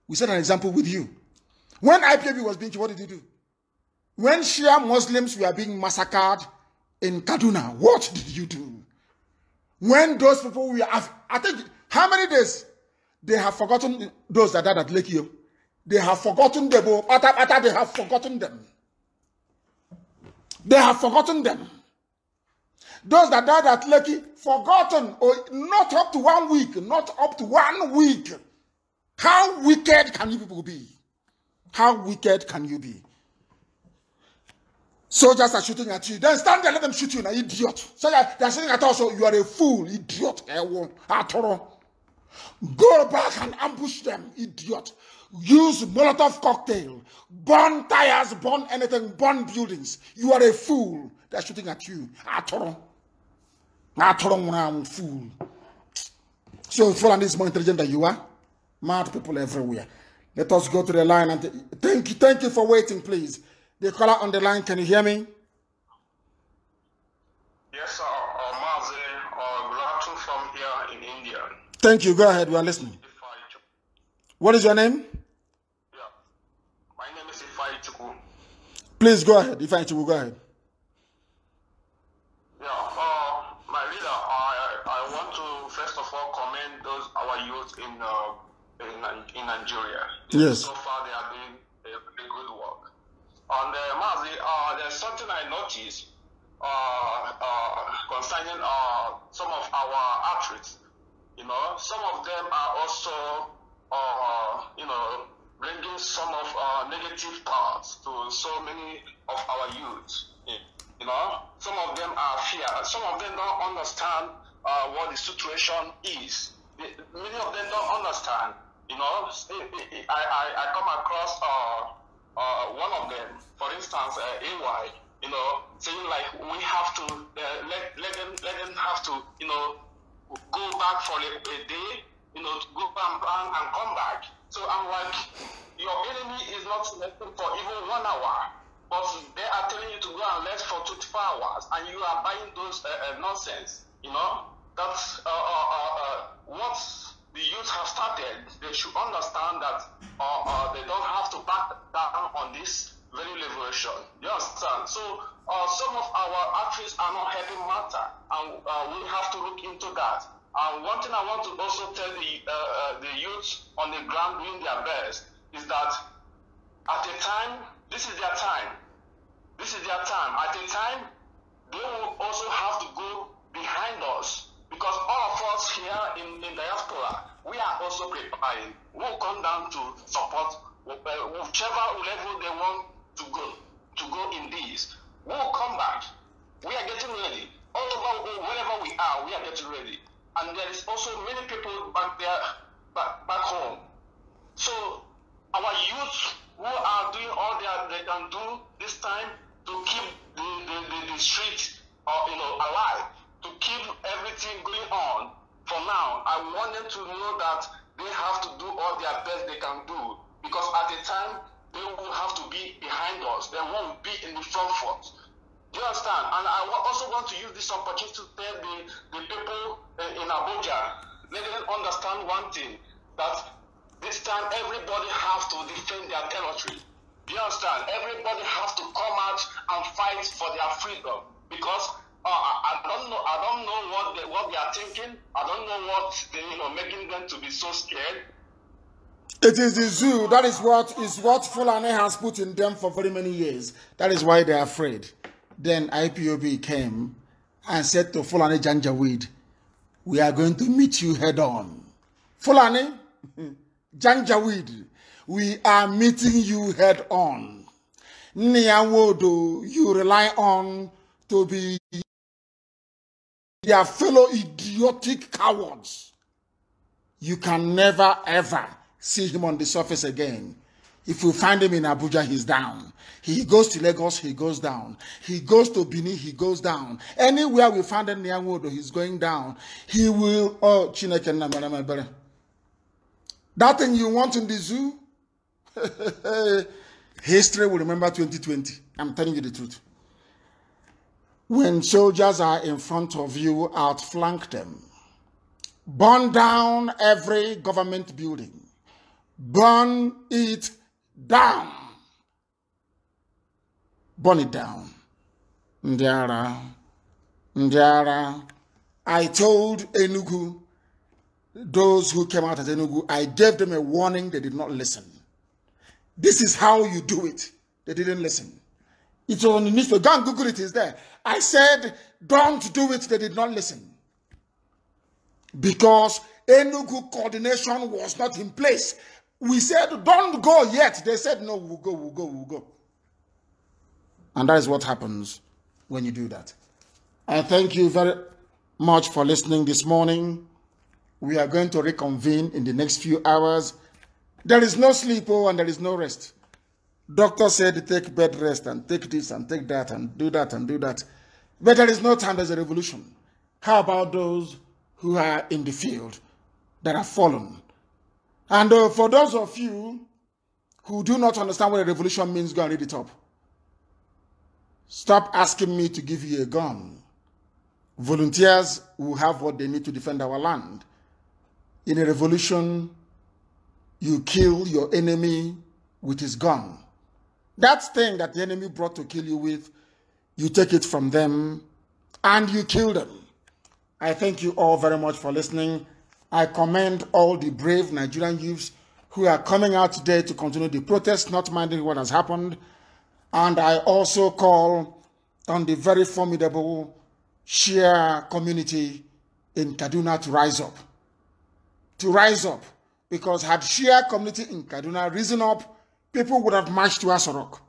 We set an example with you. When IPOB was being killed, what did you do? When Shia Muslims were being massacred in Kaduna, what did you do? When those people were, I think, how many days? They have forgotten those that died at Lekio. They have forgotten them. They have forgotten them. They have forgotten them. Those that died at Lekki, forgotten, or not up to 1 week, not up to 1 week. How wicked can you people be? How wicked can you be? Soldiers are shooting at you. Then stand there, let them shoot you, an idiot. So they're saying at us, you are a fool, idiot. Go back and ambush them, idiot. Use Molotov cocktail. Burn tires, burn anything, burn buildings. You are a fool. They're shooting at you. Fool. So Fulani is more intelligent than you are. Mad people everywhere. Let us go to the line and thank you for waiting, please. The caller on the line, can you hear me? Yes, sir. Mazi, good afternoon from here in India. Thank you. Go ahead. We are listening. What is your name? Yeah. My name is Ifai Chuku. Please go ahead. Ifai Chuku, go ahead. Yeah. My leader, I want to first of all commend our youth in Nigeria. Yes. So far, they are doing a good work. And Mazi, there's something I noticed concerning some of our athletes. You know, some of them are also, bringing some of negative thoughts to so many of our youth. You know, some of them are fear. Some of them don't understand what the situation is. Many of them don't understand. You know, I come across one of them, for instance, AY. You know, saying like we have to let them have to, you know, go back for a day, you know, to go back and come back. So I'm like, your enemy is not resting for even 1 hour, but they are telling you to go and rest for 24 hours, and you are buying those nonsense. You know, that's what the youth have started. They should understand that they don't have to back down on this very liberation. You understand? So some of our actions are not helping matter, and we have to look into that. And one thing I want to also tell the youth on the ground doing their best is that at a time, this is their time. This is their time. At a time, they will also have to go behind us, because all of us here in diaspora, we are also preparing. We'll come down to support whichever level they want to go in this. We'll come back. We are getting ready. All over wherever we are getting ready. And there is also many people back there, back home. So our youth who are doing all they can do this time to keep the street alive, to keep everything going on. For now, I want them to know that they have to do all their best they can do, because at the time they will have to be behind us. They won't be in the front. Do you understand? And I also want to use this opportunity to tell the people in Abuja, let them understand one thing, that this time everybody has to defend their territory. Do you understand? Everybody has to come out and fight for their freedom, because I don't know what they are thinking. I don't know what making them to be so scared. It is the zoo. That is what Fulani has put in them for very many years. That is why they are afraid. Then IPOB came and said to Fulani Janjaweed, we are going to meet you head on. Fulani Janjaweed, we are meeting you head on. Niawodo, you rely on to be their fellow idiotic cowards. You can never ever see him on the surface again. If you find him in Abuja, he's down. He goes to Lagos, he goes down. He goes to Benin, he goes down. Anywhere we find him near Wodo, he's going down. He will, that thing you want in the zoo, history will remember 2020. I'm telling you the truth. When soldiers are in front of you, outflank them. Burn down every government building. Burn it down. Burn it down. Ndiara. I told Enugu, those who came out at Enugu, I gave them a warning, they did not listen. This is how you do it. They didn't listen. It's on the news. Go and Google it, it's there. I said, don't do it, they did not listen. Because Enugu coordination was not in place. We said, don't go yet. They said, no, we'll go. And that is what happens when you do that. I thank you very much for listening this morning. We are going to reconvene in the next few hours. There is no sleep, and there is no rest. Doctor said, take bed rest and take this and take that and do that and do that. But there is no time, there's a revolution. How about those who are in the field that have fallen? And for those of you who do not understand what a revolution means, go and read it up. Stop asking me to give you a gun. Volunteers will have what they need to defend our land. In a revolution, you kill your enemy with his gun. That thing that the enemy brought to kill you with, you take it from them and you kill them. I thank you all very much for listening. I commend all the brave Nigerian youths who are coming out today to continue the protest, not minding what has happened. And I also call on the very formidable Shia community in Kaduna to rise up. To rise up Because had Shia community in Kaduna risen up, people would have marched to Asorok.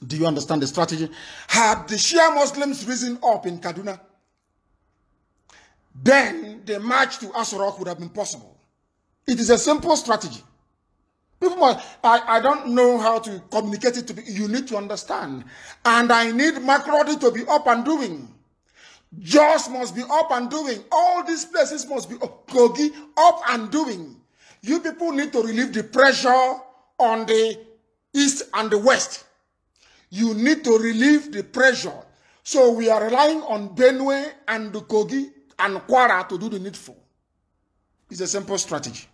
Do you understand the strategy? Had the Shia Muslims risen up in Kaduna, then the march to Asorok would have been possible. It is a simple strategy. People must, I don't know how to communicate it to be, you need to understand. And I need Makrodi to be up and doing. Jos must be up and doing. All these places must be Kogi up and doing. You people need to relieve the pressure on the east and the west. You need to relieve the pressure. So we are relying on Benue and Kogi and Kwara to do the needful. It's a simple strategy.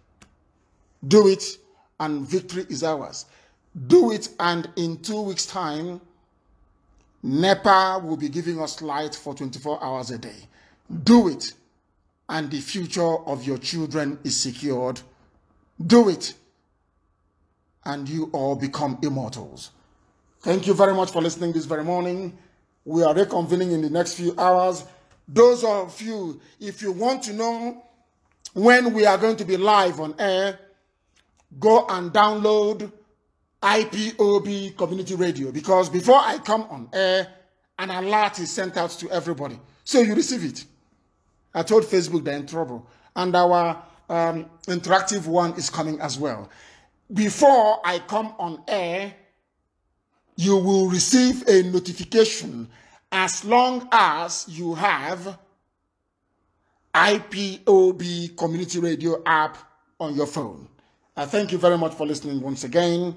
Do it and victory is ours. Do it and in 2 weeks' time, NEPA will be giving us light for 24 hours a day. Do it and the future of your children is secured. Do it and you all become immortals. Thank you very much for listening this very morning. We are reconvening in the next few hours. Those of you, if you want to know when we are going to be live on air, go and download IPOB Community Radio, because before I come on air, an alert is sent out to everybody. So you receive it. I told Facebook they're in trouble. And our interactive one is coming as well. Before I come on air, you will receive a notification as long as you have IPOB Community Radio app on your phone. I thank you very much for listening once again,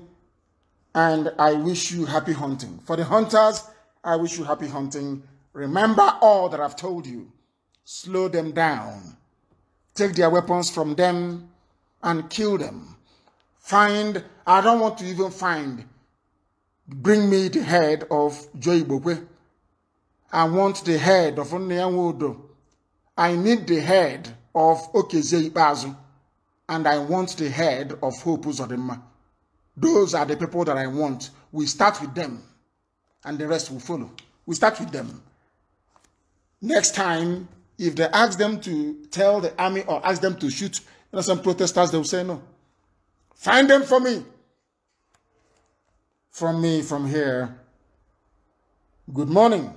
and I wish you happy hunting. For the hunters, I wish you happy hunting. Remember all that I've told you. Slow them down. Take their weapons from them and kill them. I don't want to even find, bring me the head of Joy Bokwe. I want the head of Onyanwodo. I need the head of Okeze Ibazu. And I want the head of Hope Uzodinma. Those are the people that I want. We start with them, and the rest will follow. We start with them. Next time, if they ask them to tell the army or ask them to shoot some protesters, they will say no. Find them for me. From me, from here. Good morning.